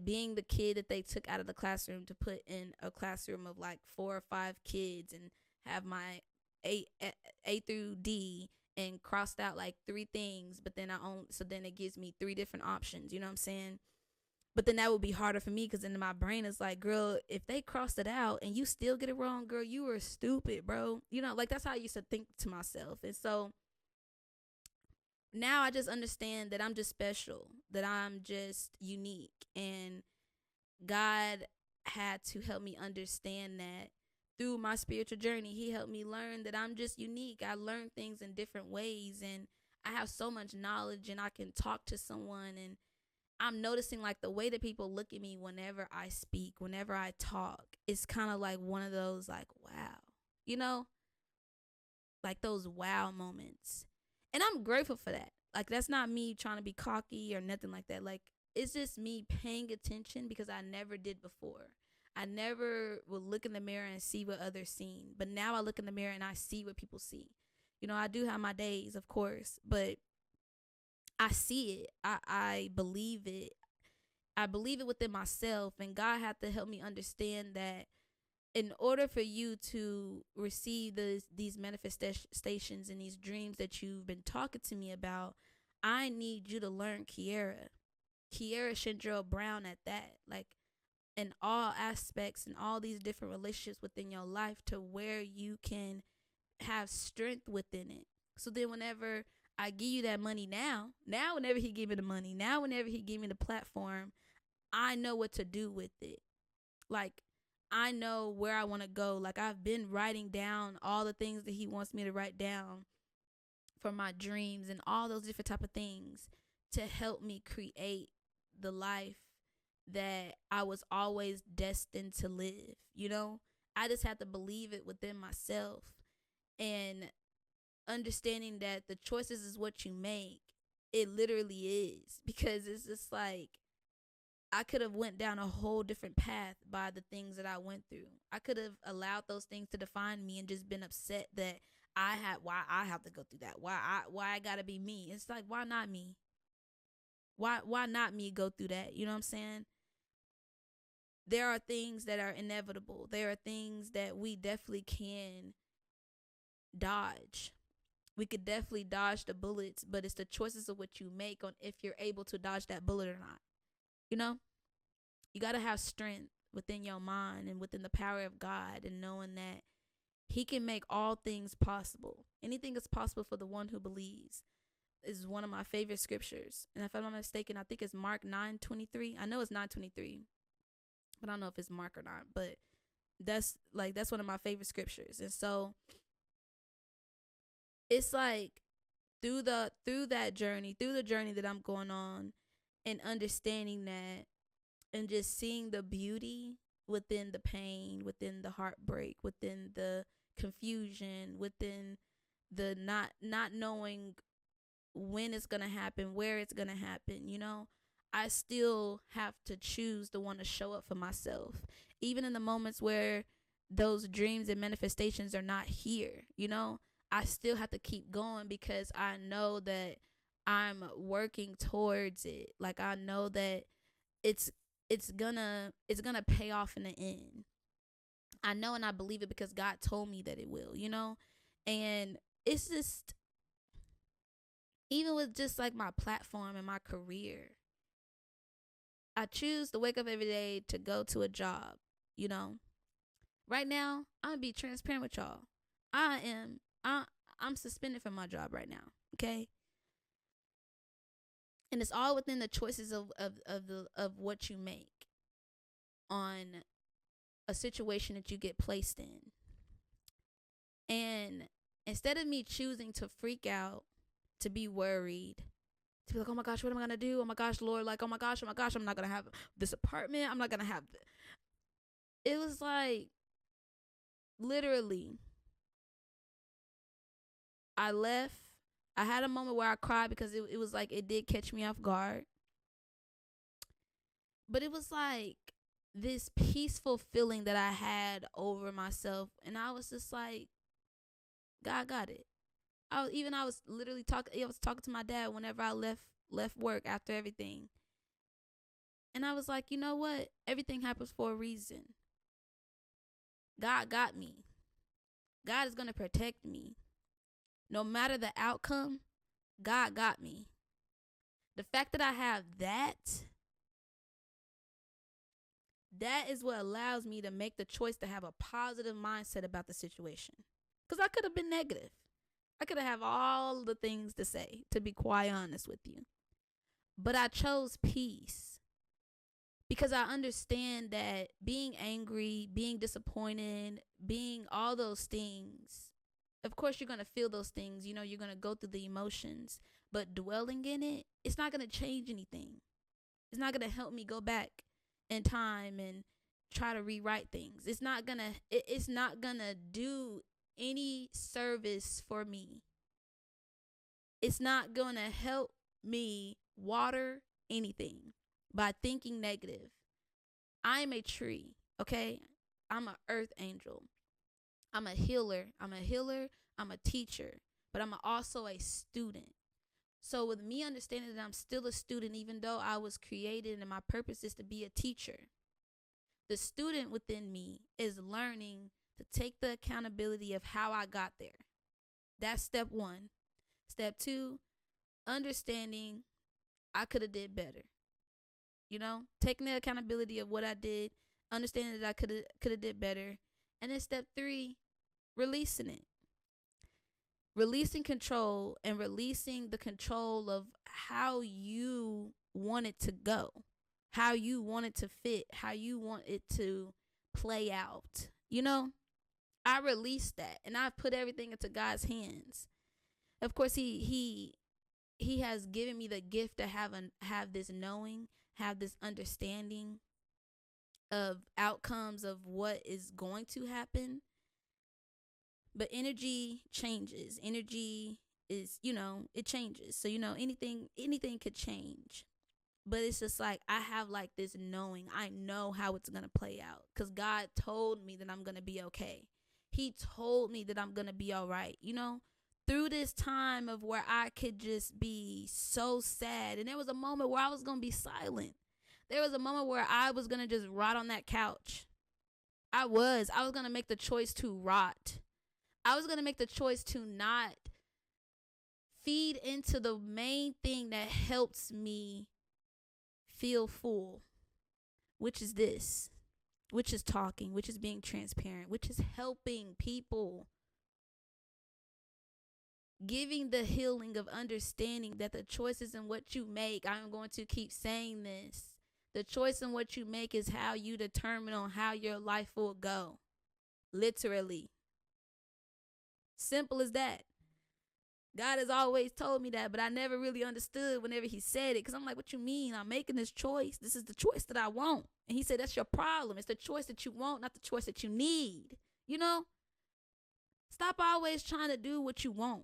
Speaker 1: being the kid that they took out of the classroom to put in a classroom of like 4 or 5 kids and have my A through D and crossed out like 3 things, but then so then it gives me 3 different options, you know what I'm saying? But then that would be harder for me because then my brain is like, girl, if they crossed it out and you still get it wrong, girl, you were stupid, bro. Like that's how I used to think to myself. And so now I just understand that I'm just special, that I'm just unique. And God had to help me understand that through my spiritual journey. He helped me learn that I'm just unique. I learn things in different ways and I have so much knowledge and I can talk to someone, and I'm noticing like the way that people look at me whenever I speak, whenever I talk, it's kind of like one of those like, wow, like those wow moments. And I'm grateful for that. Like that's not me trying to be cocky or nothing like that. Like it's just me paying attention because I never did before. I never would look in the mirror and see what others seen. But now I look in the mirror and I see what people see. I do have my days, of course, but I see it. I believe it. I believe it within myself. And God had to help me understand that in order for you to receive these manifestations and these dreams that you've been talking to me about, I need you to learn Kiara Shendrell Brown at that. Like in all aspects and all these different relationships within your life to where you can have strength within it. So then whenever I give you that money now whenever he give me the money, now whenever he give me the platform, I know what to do with it. Like I know where I want to go. Like I've been writing down all the things that he wants me to write down for my dreams and all those different type of things to help me create the life that I was always destined to live. I just have to believe it within myself and understanding that the choices is what you make. It literally is, because it's just like I could have went down a whole different path by the things that I went through. I could have allowed those things to define me and just been upset that why I have to go through that. Why I gotta be me. It's like, why not me? Why not me go through that? You know what I'm saying? There are things that are inevitable. There are things that we definitely can dodge. We could definitely dodge the bullets, but it's the choices of what you make on if you're able to dodge that bullet or not. You got to have strength within your mind and within the power of God, and knowing that he can make all things possible. Anything is possible for the one who believes is one of my favorite scriptures. And if I'm not mistaken, I think it's Mark 9:23. I know it's 9:23, but I don't know if it's Mark or not. But that's one of my favorite scriptures. And so it's like through the journey that I'm going on, and understanding that, and just seeing the beauty within the pain, within the heartbreak, within the confusion, within the not knowing when it's going to happen, where it's going to happen, I still have to choose the one to show up for myself. Even in the moments where those dreams and manifestations are not here, I still have to keep going because I know that I'm working towards it. Like I know that it's gonna pay off in the end. I know and I believe it because God told me that it will, you know? And it's just, even with just like my platform and my career, I choose to wake up every day to go to a job, you know? Right now, I'm gonna be transparent with y'all. I'm suspended from my job right now, okay? And it's all within the choices of what you make on a situation that you get placed in. And instead of me choosing to freak out, to be worried, to be like, oh my gosh, what am I gonna do? Oh my gosh, Lord, like, oh my gosh, I'm not gonna have this apartment. I'm not gonna have it was like, literally, I left. I had a moment where I cried because it was like, it did catch me off guard. But it was like this peaceful feeling that I had over myself. And I was just like, God got it. I was literally talking. I was talking to my dad whenever I left work after everything. And I was like, you know what? Everything happens for a reason. God got me. God is going to protect me. No matter the outcome, God got me. The fact that I have that is what allows me to make the choice to have a positive mindset about the situation. Because I could have been negative. I could have all the things to say, to be quite honest with you. But I chose peace. Because I understand that being angry, being disappointed, being all those things, of course you're going to feel those things. You know, you're going to go through the emotions. But dwelling in it, it's not going to change anything. It's not going to help me go back in time and try to rewrite things. It's not going to do any service for me. It's not going to help me water anything by thinking negative. I'm a tree, okay? I'm an earth angel. I'm a healer. I'm a teacher, but I'm also a student. So with me understanding that I'm still a student, even though I was created and my purpose is to be a teacher, the student within me is learning to take the accountability of how I got there. That's step 1. Step 2, understanding I could have did better. You know, taking the accountability of what I did, understanding that I could have did better. And then step 3, releasing it. Releasing control and releasing the control of how you want it to go, how you want it to fit, how you want it to play out. You know, I released that and I've put everything into God's hands. Of course, he has given me the gift to have this knowing, have this understanding of outcomes of what is going to happen. But energy changes. Energy is, you know, it changes. So, you know, anything could change. But it's just like, I have like this knowing. I know how it's going to play out. Because God told me that I'm going to be okay. He told me that I'm going to be all right. You know, through this time of where I could just be so sad. And there was a moment where I was going to be silent. There was a moment where I was going to just rot on that couch. I was going to make the choice to rot. I was going to make the choice to not feed into the main thing that helps me feel full, which is this, which is talking, which is being transparent, which is helping people, giving the healing of understanding that the choices in what you make, I'm going to keep saying this, the choice in what you make is how you determine on how your life will go. Literally. Simple as that. God has always told me that, but I never really understood whenever he said it, because I'm like, what you mean? I'm making this choice. This is the choice that I want. And he said, that's your problem. It's the choice that you want, not the choice that you need. You know? Stop always trying to do what you want,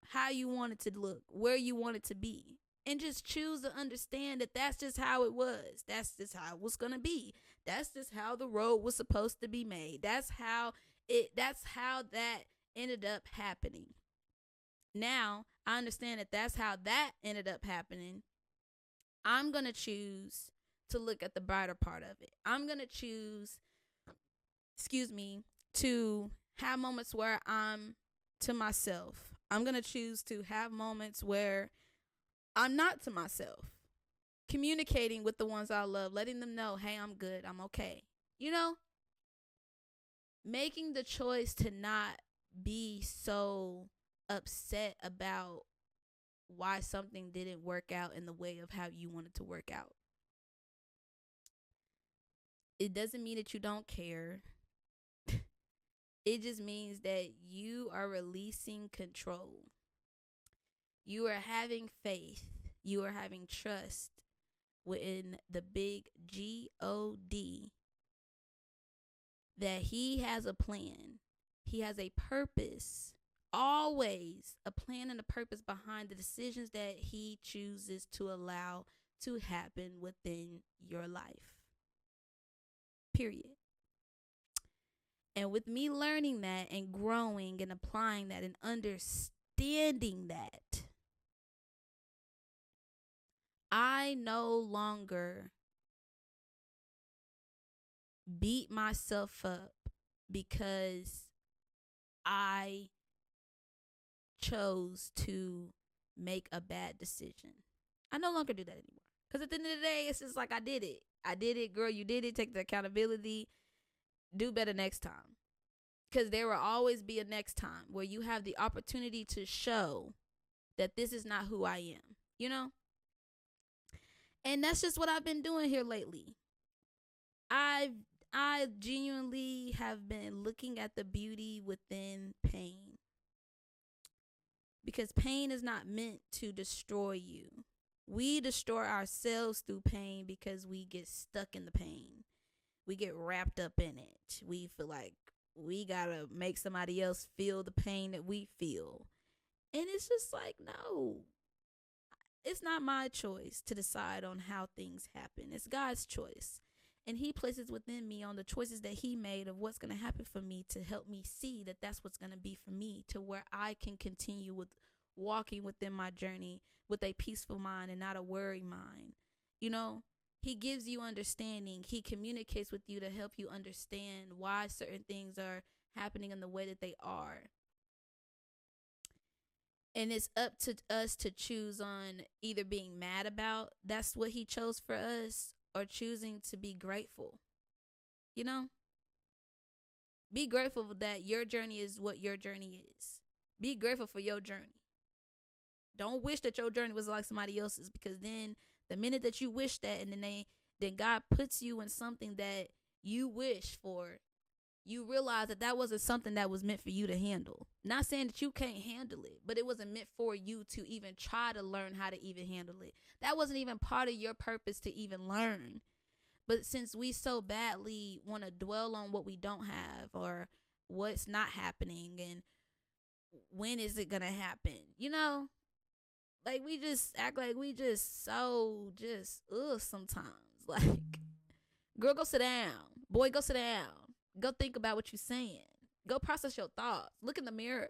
Speaker 1: how you want it to look, where you want it to be. And just choose to understand that that's just how it was. That's just how it was going to be. That's just how the road was supposed to be made. That's how that ended up happening. Now, I understand that that's how that ended up happening. I'm going to choose to look at the brighter part of it. I'm going to choose excuse me, to have moments where I'm to myself. I'm going to choose to have moments where I'm not to myself. Communicating with the ones I love, letting them know, hey, I'm good, I'm okay. You know, making the choice to not be so upset about why something didn't work out in the way of how you wanted to work out. It doesn't mean that you don't care. It just means that you are releasing control. You are having faith. You are having trust within the big God that He has a plan. He has a purpose. Always a plan and a purpose behind the decisions that He chooses to allow to happen within your life. Period. And with me learning that and growing and applying that and understanding that, I no longer beat myself up because I chose to make a bad decision. I no longer do that anymore. Because at the end of the day, it's just like I did it. I did it, girl, you did it. Take the accountability. Do better next time. Because there will always be a next time where you have the opportunity to show that this is not who I am, you know? And that's just what I've been doing here lately. I genuinely have been looking at the beauty within pain. Because pain is not meant to destroy you. We destroy ourselves through pain because we get stuck in the pain. We get wrapped up in it. We feel like we gotta make somebody else feel the pain that we feel. And it's just like, no. It's not my choice to decide on how things happen. It's God's choice. And He places within me on the choices that He made of what's going to happen for me to help me see that that's what's going to be for me, to where I can continue with walking within my journey with a peaceful mind and not a worried mind. You know, He gives you understanding. He communicates with you to help you understand why certain things are happening in the way that they are. And it's up to us to choose on either being mad about that's what He chose for us, or choosing to be grateful. You know? Be grateful that your journey is what your journey is. Be grateful for your journey. Don't wish that your journey was like somebody else's, because then the minute that you wish that, and then God puts you in something that you wish for, you realize that that wasn't something that was meant for you to handle. Not saying that you can't handle it, but it wasn't meant for you to even try to learn how to even handle it. That wasn't even part of your purpose to even learn. But since we so badly want to dwell on what we don't have or what's not happening and when is it going to happen, you know, like we just act like we just so just sometimes. Like, girl, go sit down. Boy, go sit down. Go think about what you're saying. Go process your thoughts. Look in the mirror.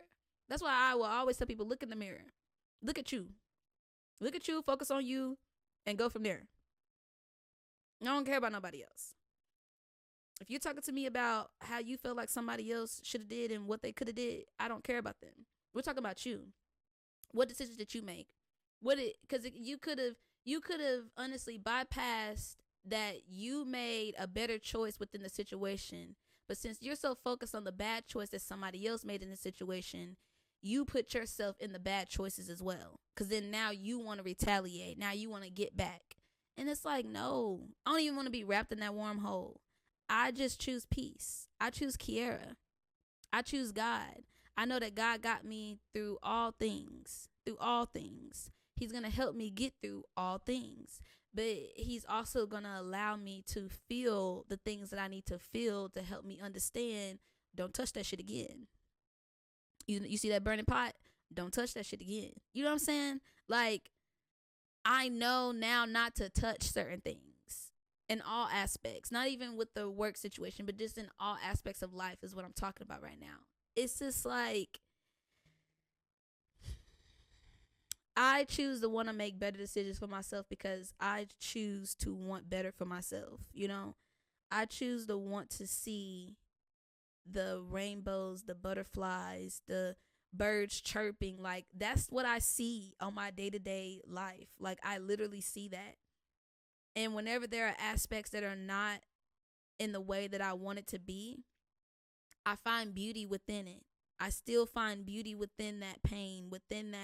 Speaker 1: That's why I will always tell people, look in the mirror. Look at you. Look at you, focus on you, and go from there. I don't care about nobody else. If you're talking to me about how you feel like somebody else should have did and what they could have did, I don't care about them. We're talking about you. What decisions did you make? Because you could have honestly bypassed that you made a better choice within the situation. But since you're so focused on the bad choice that somebody else made in the situation, you put yourself in the bad choices as well. Because then now you want to retaliate. Now you want to get back. And it's like, no, I don't even want to be wrapped in that wormhole. I just choose peace. I choose Kiara. I choose God. I know that God got me through all things. Through all things. He's going to help me get through all things. But He's also going to allow me to feel the things that I need to feel to help me understand. Don't touch that shit again. You see that burning pot? Don't touch that shit again. You know what I'm saying? Like, I know now not to touch certain things in all aspects. Not even with the work situation, but just in all aspects of life is what I'm talking about right now. It's just like, I choose to want to make better decisions for myself because I choose to want better for myself. You know, I choose to want to see the rainbows, the butterflies, the birds chirping. Like, that's what I see on my day-to-day life. Like, I literally see that. And whenever there are aspects that are not in the way that I want it to be, I find beauty within it. I still find beauty within that pain, within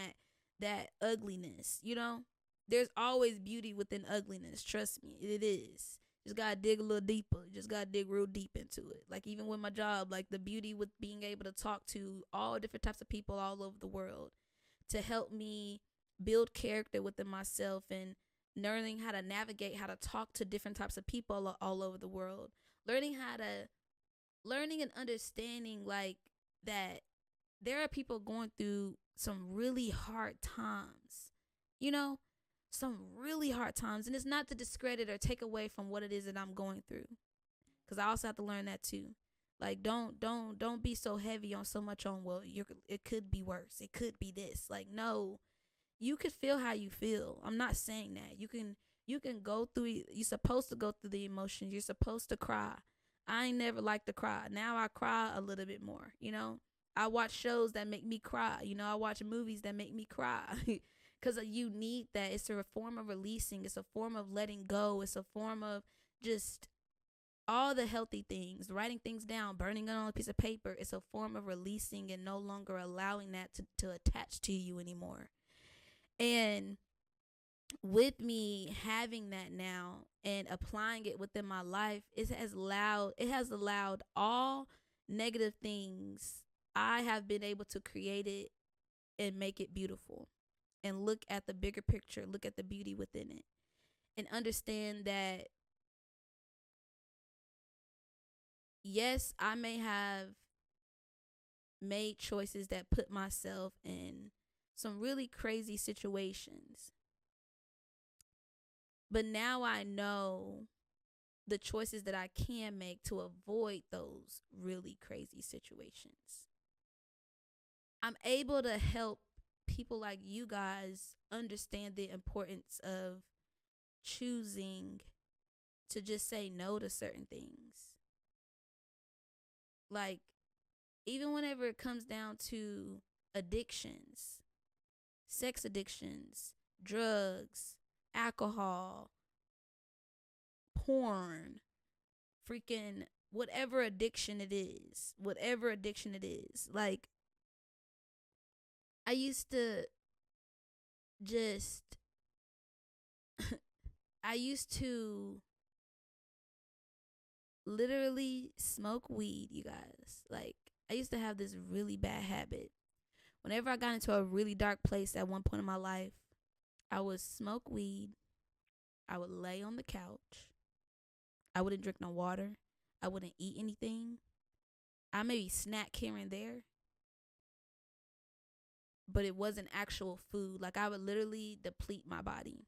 Speaker 1: that ugliness, you know? There's always beauty within ugliness. Trust me, it is. Just gotta dig a little deeper. Just gotta dig real deep into it. Like, even with my job, like, the beauty with being able to talk to all different types of people all over the world to help me build character within myself, and learning how to navigate, how to talk to different types of people all over the world. Learning and understanding, like, that there are people going through some really hard times, you know, some really hard times. And it's not to discredit or take away from what it is that I'm going through, because I also have to learn that too. Like, don't be so heavy on so much on, well, it could be worse, it could be this. Like, no, you could feel how you feel. I'm not saying that you can go through. You're supposed to go through the emotions. You're supposed to cry. I ain't never liked to cry. Now I cry a little bit more, you know? I watch shows that make me cry. You know, I watch movies that make me cry. Because you need that. It's a form of releasing. It's a form of letting go. It's a form of just all the healthy things. Writing things down, burning it on a piece of paper. It's a form of releasing and no longer allowing that to attach to you anymore. And with me having that now and applying it within my life, it has allowed all negative things. I have been able to create it and make it beautiful, and look at the bigger picture, look at the beauty within it, and understand that, yes, I may have made choices that put myself in some really crazy situations, but now I know the choices that I can make to avoid those really crazy situations. I'm able to help people like you guys understand the importance of choosing to just say no to certain things. Like, even whenever it comes down to addictions, sex addictions, drugs, alcohol, porn, freaking whatever addiction it is. Like, I used to just, I used to literally smoke weed, you guys. Like, I used to have this really bad habit. Whenever I got into a really dark place at one point in my life, I would smoke weed. I would lay on the couch. I wouldn't drink no water. I wouldn't eat anything. I maybe snack here and there, but it wasn't actual food. Like, I would literally deplete my body.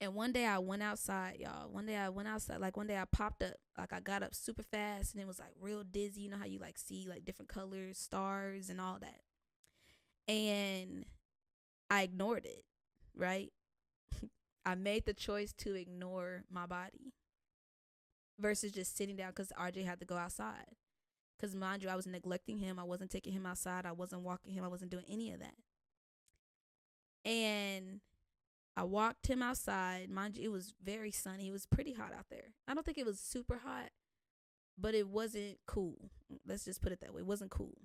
Speaker 1: And one day I went outside, y'all. Like, one day I popped up. Like, I got up super fast and it was like real dizzy. You know how you like see like different colors, stars, and all that. And I ignored it, right? I made the choice to ignore my body versus just sitting down, because RJ had to go outside. Because, mind you, I was neglecting him. I wasn't taking him outside. I wasn't walking him. I wasn't doing any of that. And I walked him outside. Mind you, it was very sunny. It was pretty hot out there. I don't think it was super hot, but it wasn't cool. Let's just put it that way. It wasn't cool.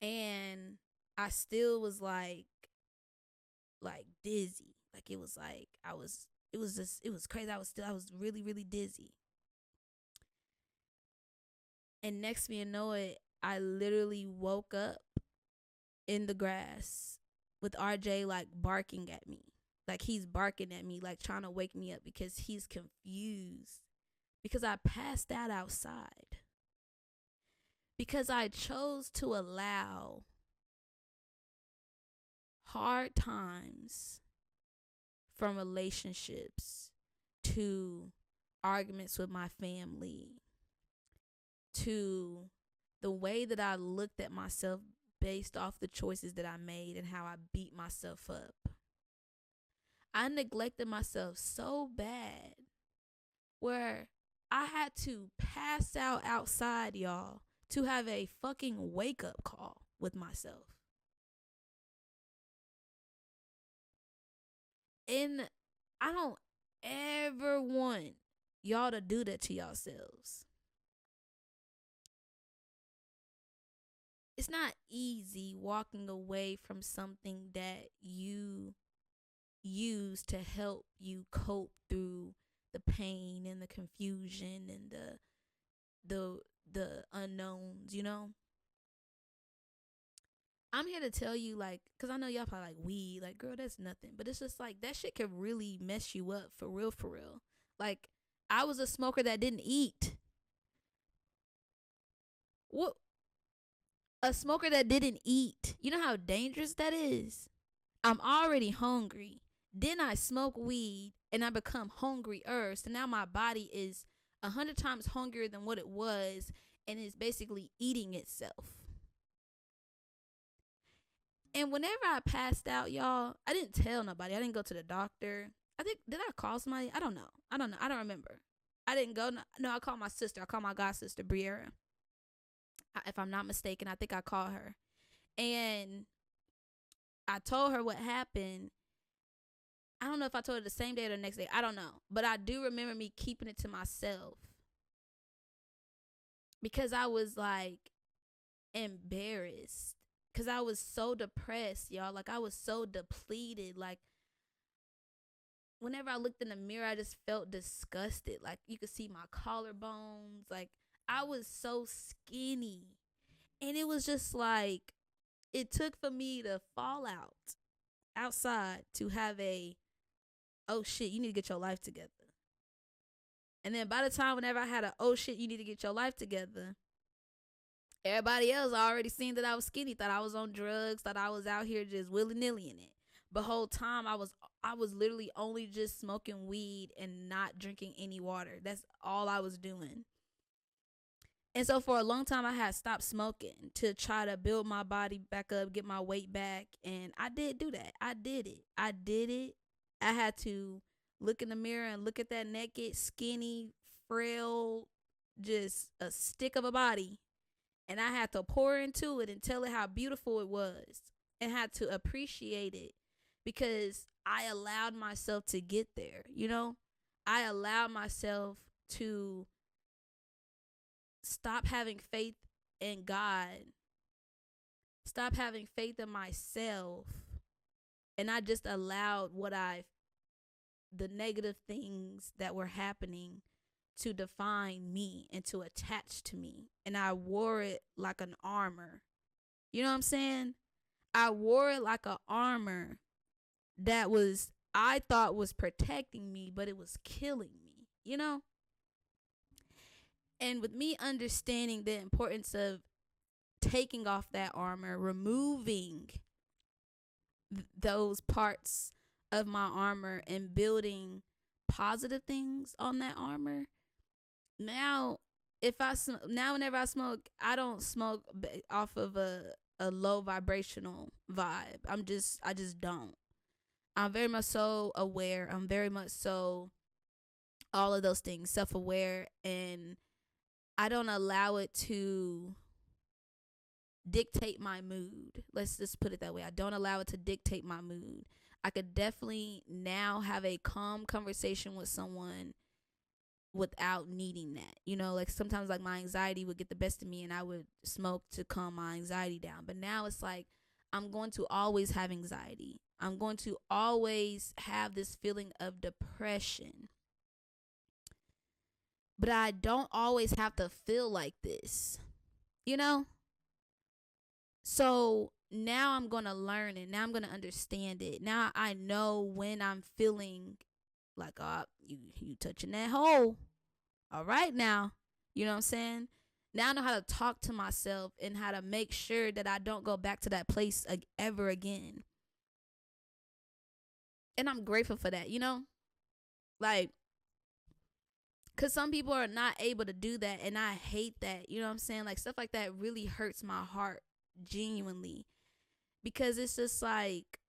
Speaker 1: And I still was like dizzy. Like, it was like it was crazy. I was really, really dizzy. And next thing you know it, I literally woke up in the grass with RJ like barking at me. Like, he's barking at me, like trying to wake me up because he's confused. Because I passed out outside. Because I chose to allow hard times, from relationships to arguments with my family to the way that I looked at myself based off the choices that I made and how I beat myself up. I neglected myself so bad where I had to pass out outside, y'all, to have a fucking wake up call with myself. And I don't ever want y'all to do that to yourselves. It's not easy walking away from something that you use to help you cope through the pain and the confusion and the unknowns, you know? I'm here to tell you, like, because I know y'all probably like weed, like, girl, that's nothing. But it's just like that shit can really mess you up for real, for real. Like, I was a smoker that didn't eat. What? A smoker that didn't eat. You know how dangerous that is? I'm already hungry. Then I smoke weed and I become hungrier. So now my body is 100 times hungrier than what it was and is basically eating itself. And whenever I passed out, y'all, I didn't tell nobody. I didn't go to the doctor. I think, did I call somebody? I don't know. I don't remember. I didn't go. No, I called my sister. I called my god sister, Briera. If I'm not mistaken, I think I called her. And I told her what happened. I don't know if I told her the same day or the next day. I don't know. But I do remember me keeping it to myself. Because I was like embarrassed. Because I was so depressed, y'all. Like, I was so depleted. Like, whenever I looked in the mirror, I just felt disgusted. Like, you could see my collarbones. Like, I was so skinny. And it was just like, it took for me to fall out outside to have a, oh shit, you need to get your life together. And then by the time whenever I had a, oh shit, you need to get your life together, everybody else already seen that I was skinny, thought I was on drugs, thought I was out here just willy-nilly in it. But whole time I was literally only just smoking weed and not drinking any water. That's all I was doing. And so for a long time I had stopped smoking to try to build my body back up, get my weight back. And I did do that. I did it. I had to look in the mirror and look at that naked, skinny, frail, just a stick of a body. And I had to pour into it and tell it how beautiful it was and had to appreciate it because I allowed myself to get there, you know? I allowed myself to stop having faith in God, stop having faith in myself, and I just allowed the negative things that were happening to define me and to attach to me. And I wore it like an armor. You know what I'm saying? I wore it like an armor that I thought was protecting me, but it was killing me, you know? And with me understanding the importance of taking off that armor, removing those parts of my armor and building positive things on that armor, now whenever I smoke, I don't smoke off of a low vibrational vibe. I just don't. I'm very much so aware. I'm very much so all of those things, self-aware, and I don't allow it to dictate my mood. Let's just put it that way. I don't allow it to dictate my mood. I could definitely now have a calm conversation with someone without needing that. You know, like sometimes like my anxiety would get the best of me and I would smoke to calm my anxiety down. But now it's like I'm going to always have anxiety. I'm going to always have this feeling of depression. But I don't always have to feel like this, you know? So now I'm going to learn it. Now I'm going to understand it. Now I know when I'm feeling like, oh, you touching that hole. All right now. You know what I'm saying? Now I know how to talk to myself and how to make sure that I don't go back to that place ever again. And I'm grateful for that, you know? Like, because some people are not able to do that, and I hate that. You know what I'm saying? Like, stuff like that really hurts my heart, genuinely. Because it's just like,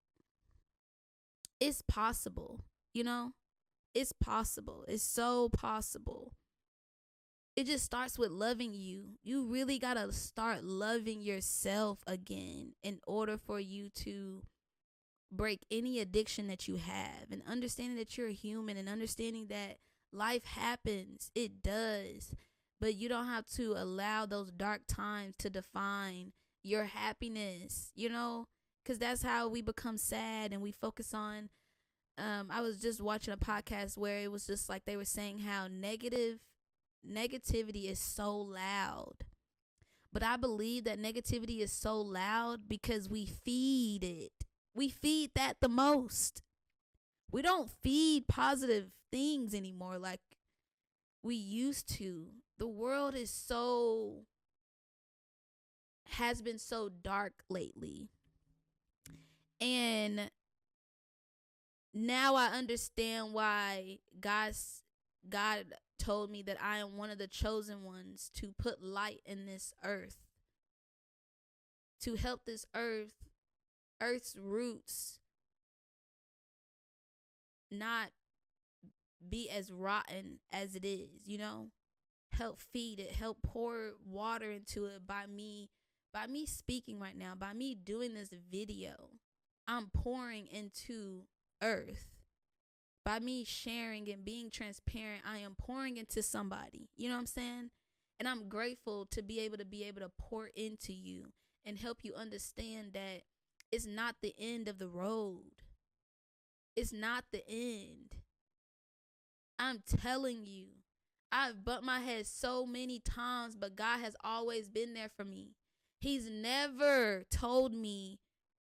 Speaker 1: it's possible, you know? It's possible. It's so possible. It just starts with loving you. You really got to start loving yourself again in order for you to break any addiction that you have, and understanding that you're a human, and understanding that life happens. It does. But you don't have to allow those dark times to define your happiness, because that's how we become sad and we focus on. I was just watching a podcast where it was just like they were saying how negativity is so loud. But I believe that negativity is so loud because we feed it. We feed that the most. We don't feed positive things anymore like we used to. The world has been so dark lately. And now I understand why God told me that I am one of the chosen ones to put light in this earth, to help this earth's roots not be as rotten as it is, help feed it, help pour water into it by me speaking right now, by me doing this video. I'm pouring into earth. By me sharing and being transparent, I am pouring into somebody. You know what I'm saying? And I'm grateful to be able to pour into you and help you understand that it's not the end of the road. It's not the end. I'm telling you, I've bumped my head so many times, but God has always been there for me. He's never told me,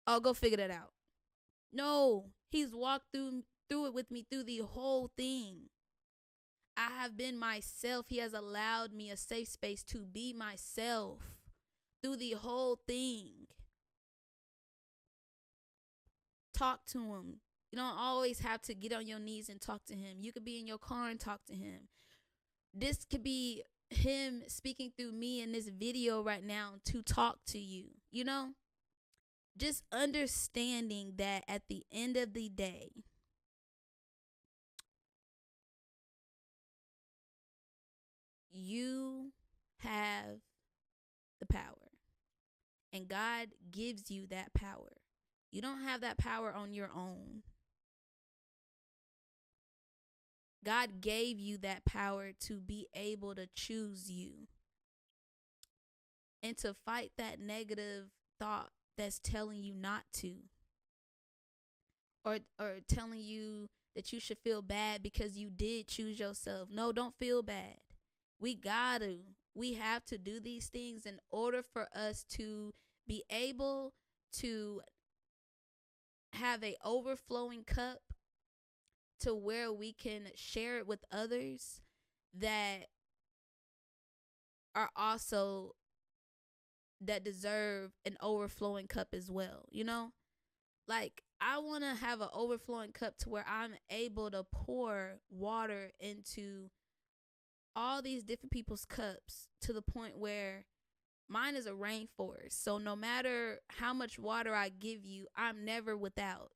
Speaker 1: oh, go figure that out. No, he's walked through it with me through the whole thing. I have been myself. He has allowed me a safe space to be myself through the whole thing. Talk to him. You don't always have to get on your knees and talk to him. You could be in your car and talk to him. This could be him speaking through me in this video right now to talk to you, Just understanding that at the end of the day, you have the power, and God gives you that power. You don't have that power on your own. God gave you that power to be able to choose you and to fight that negative thought that's telling you not to, or telling you that you should feel bad because you did choose yourself. No, don't feel bad. We have to do these things in order for us to be able to have a overflowing cup to where we can share it with others that are also, that deserve an overflowing cup as well, Like, I want to have an overflowing cup to where I'm able to pour water into all these different people's cups to the point where mine is a rainforest. So no matter how much water I give you, I'm never without,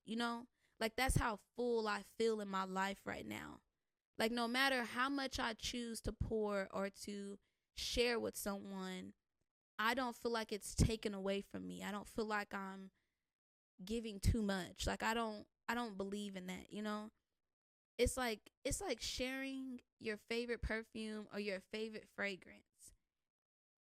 Speaker 1: Like, that's how full I feel in my life right now. Like, no matter how much I choose to pour or to share with someone, I don't feel like it's taken away from me. I don't feel like I'm giving too much. Like, I don't believe in that, It's like sharing your favorite perfume or your favorite fragrance.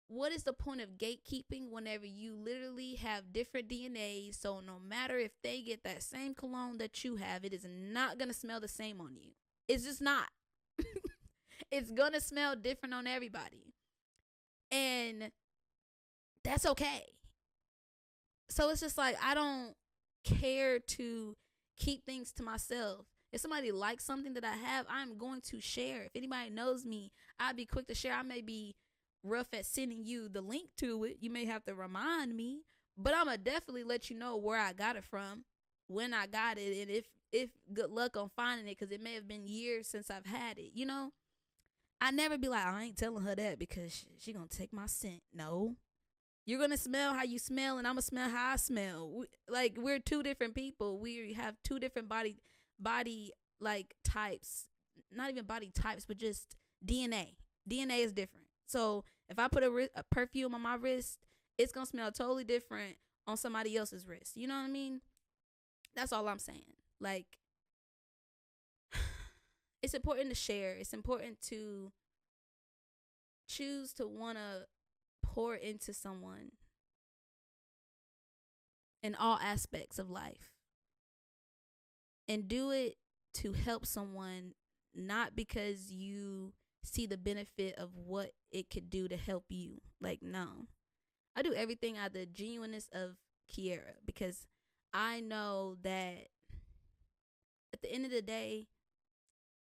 Speaker 1: What is the point of gatekeeping whenever you literally have different DNAs? So no matter if they get that same cologne that you have, it is not going to smell the same on you. It's just not. It's going to smell different on everybody. And that's okay. So it's just like, I don't care to keep things to myself. If somebody likes something that I have, I'm going to share. If anybody knows me, I'd be quick to share. I may be rough at sending you the link to it. You may have to remind me, but I'm going to definitely let you know where I got it from, when I got it, and if good luck on finding it, because it may have been years since I've had it, I never be like, I ain't telling her that because she going to take my scent. No. You're going to smell how you smell, and I'm going to smell how I smell. We're two different people. We have two different body like types. Not even body types, but just DNA. DNA is different. So if I put a perfume on my wrist, it's gonna smell totally different on somebody else's wrist. You know what I mean? That's all I'm saying. Like, it's important to share. It's important to choose to want to pour into someone in all aspects of life, and do it to help someone, not because you see the benefit of what it could do to help you. Like, no. I do everything out of the genuineness of Kiera, because I know that at the end of the day,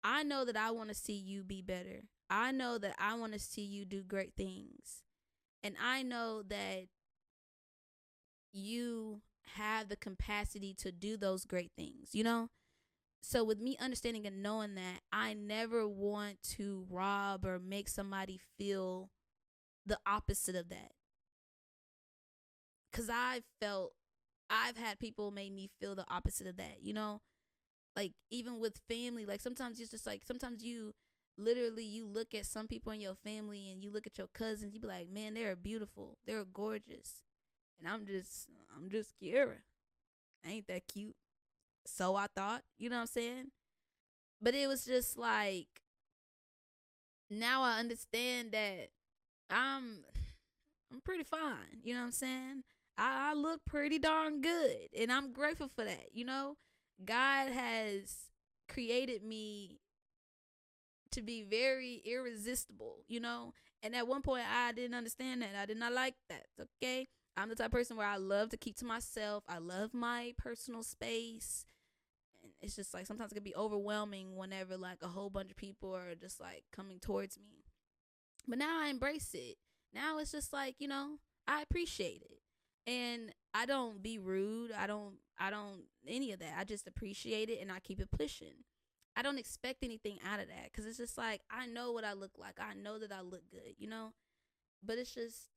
Speaker 1: I know that I want to see you be better. I know that I want to see you do great things. And I know that you have the capacity to do those great things, you know? So with me understanding and knowing that, I never want to rob or make somebody feel the opposite of that. Because I've had people make me feel the opposite of that, you know? Like, even with family, like, sometimes it's just like, sometimes you literally, you look at some people in your family and you look at your cousins, you be like, man, they're beautiful, they're gorgeous. And I'm just Kiera. I ain't that cute. So I thought, you know what I'm saying? But it was just like, now I understand that I'm pretty fine. You know what I'm saying? I look pretty darn good, and I'm grateful for that. You know, God has created me to be very irresistible. You know, and at one point I didn't understand that. I did not like that. Okay, I'm the type of person where I love to keep to myself. I love my personal space. And it's just like, sometimes it can be overwhelming whenever like a whole bunch of people are just like coming towards me. But now I embrace it. Now it's just like, you know, I appreciate it. And I don't be rude. I don't any of that. I just appreciate it and I keep it pushing. I don't expect anything out of that, cuz it's just like, I know what I look like. I know that I look good, you know? But it's just,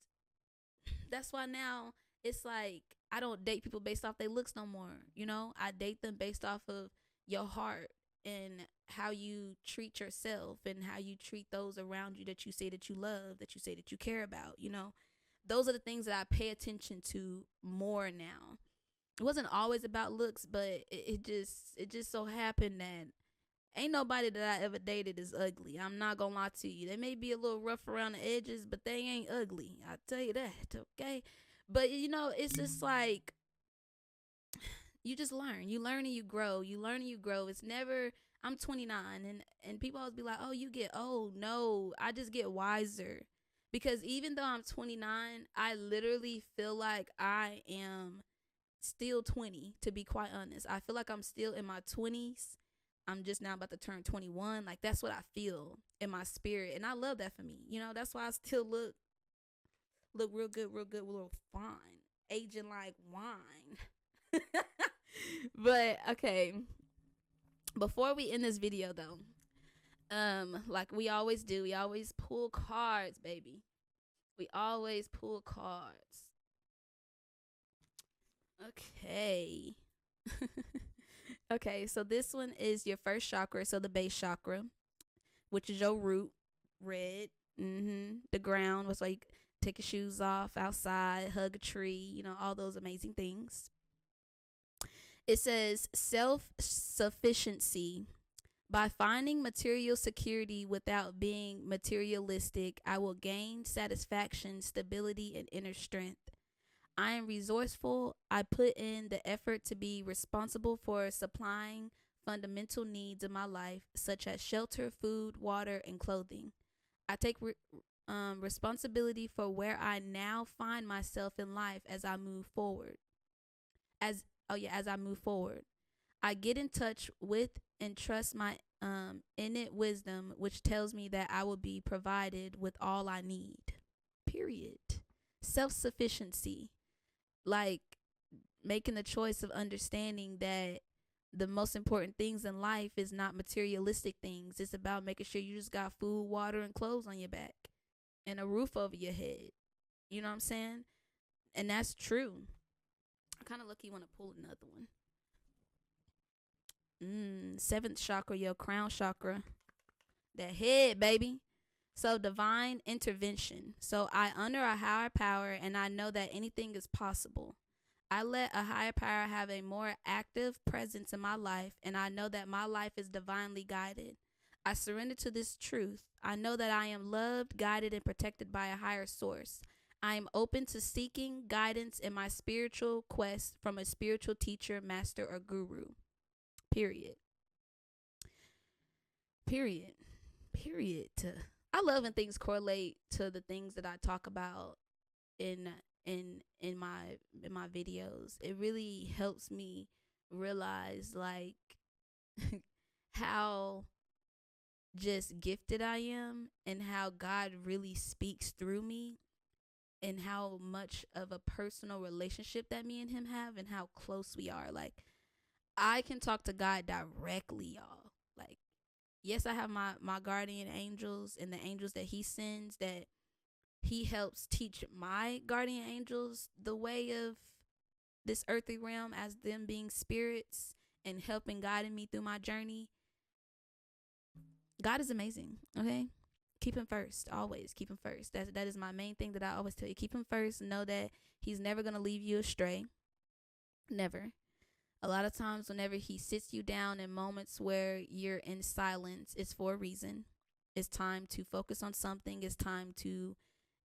Speaker 1: that's why now it's like, I don't date people based off their looks no more. You know, I date them based off of your heart and how you treat yourself and how you treat those around you that you say that you love, that you say that you care about. You know, those are the things that I pay attention to more now. It wasn't always about looks, but it just so happened that ain't nobody that I ever dated is ugly. I'm not gonna lie to you. They may be a little rough around the edges, but they ain't ugly. I tell you that, okay? But you know, it's just like, you just learn. You learn and you grow. You learn and you grow. It's never, I'm 29, and people always be like, "Oh, you get old." No, I just get wiser. Because even though I'm 29, I literally feel like I am still 20, to be quite honest. I feel like I'm still in my 20s. I'm just now about to turn 21. Like, that's what I feel in my spirit. And I love that for me. You know, that's why I still look real good, real fine. Aging like wine. But okay. Before we end this video though, like we always do, we always pull cards, baby. We always pull cards. Okay. Okay, so this one is your first chakra, so the base chakra, which is your root, red. The ground was like, take your shoes off outside, hug a tree, you know, all those amazing things. It says self-sufficiency. By finding material security without being materialistic, I will gain satisfaction, stability, and inner strength. I am resourceful. I put in the effort to be responsible for supplying fundamental needs in my life, such as shelter, food, water, and clothing. I take responsibility for where I now find myself in life as I move forward. As I move forward, I get in touch with and trust my innate wisdom, which tells me that I will be provided with all I need. Period. Self-sufficiency, like making the choice of understanding that the most important things in life is not materialistic things. It's about making sure you just got food, water, and clothes on your back and a roof over your head. You know what I'm saying? And that's true. I kind of lucky want to pull another one. Seventh chakra, your crown chakra. That head, baby. So divine intervention. So I honor a higher power and I know that anything is possible. I let a higher power have a more active presence in my life, and I know that my life is divinely guided. I surrender to this truth. I know that I am loved, guided, and protected by a higher source. I am open to seeking guidance in my spiritual quest from a spiritual teacher, master, or guru. Period. Period. Period. I love when things correlate to the things that I talk about in my videos. It really helps me realize like how just gifted I am and how God really speaks through me and how much of a personal relationship that me and him have and how close we are. Like I can talk to God directly, y'all. Like yes, I have my guardian angels and the angels that he sends that he helps teach my guardian angels the way of this earthly realm as them being spirits and helping guiding me through my journey. God is amazing, okay? Keep him first, always keep him first. That is my main thing that I always tell you. Keep him first. Know that he's never going to leave you astray. Never. A lot of times whenever he sits you down in moments where you're in silence, it's for a reason. It's time to focus on something. It's time to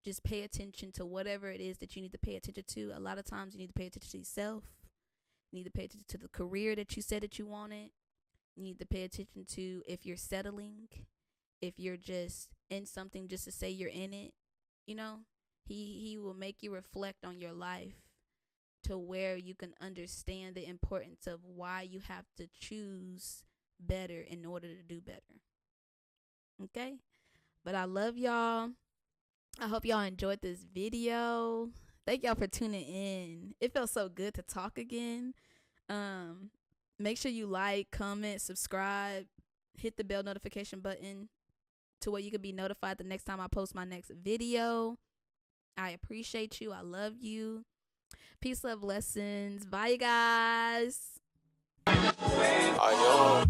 Speaker 1: just pay attention to whatever it is that you need to pay attention to. A lot of times you need to pay attention to yourself. You need to pay attention to the career that you said that you wanted. You need to pay attention to if you're settling, if you're just in something just to say you're in it. You know, he will make you reflect on your life to where you can understand the importance of why you have to choose better in order to do better. Okay? But I love y'all. I hope y'all enjoyed this video. Thank y'all for tuning in. It felt so good to talk again. Make sure you like, comment, subscribe, hit the bell notification button to where you can be notified the next time I post my next video. I appreciate you. I love you. Peace, love, lessons. Bye, you guys. Adios.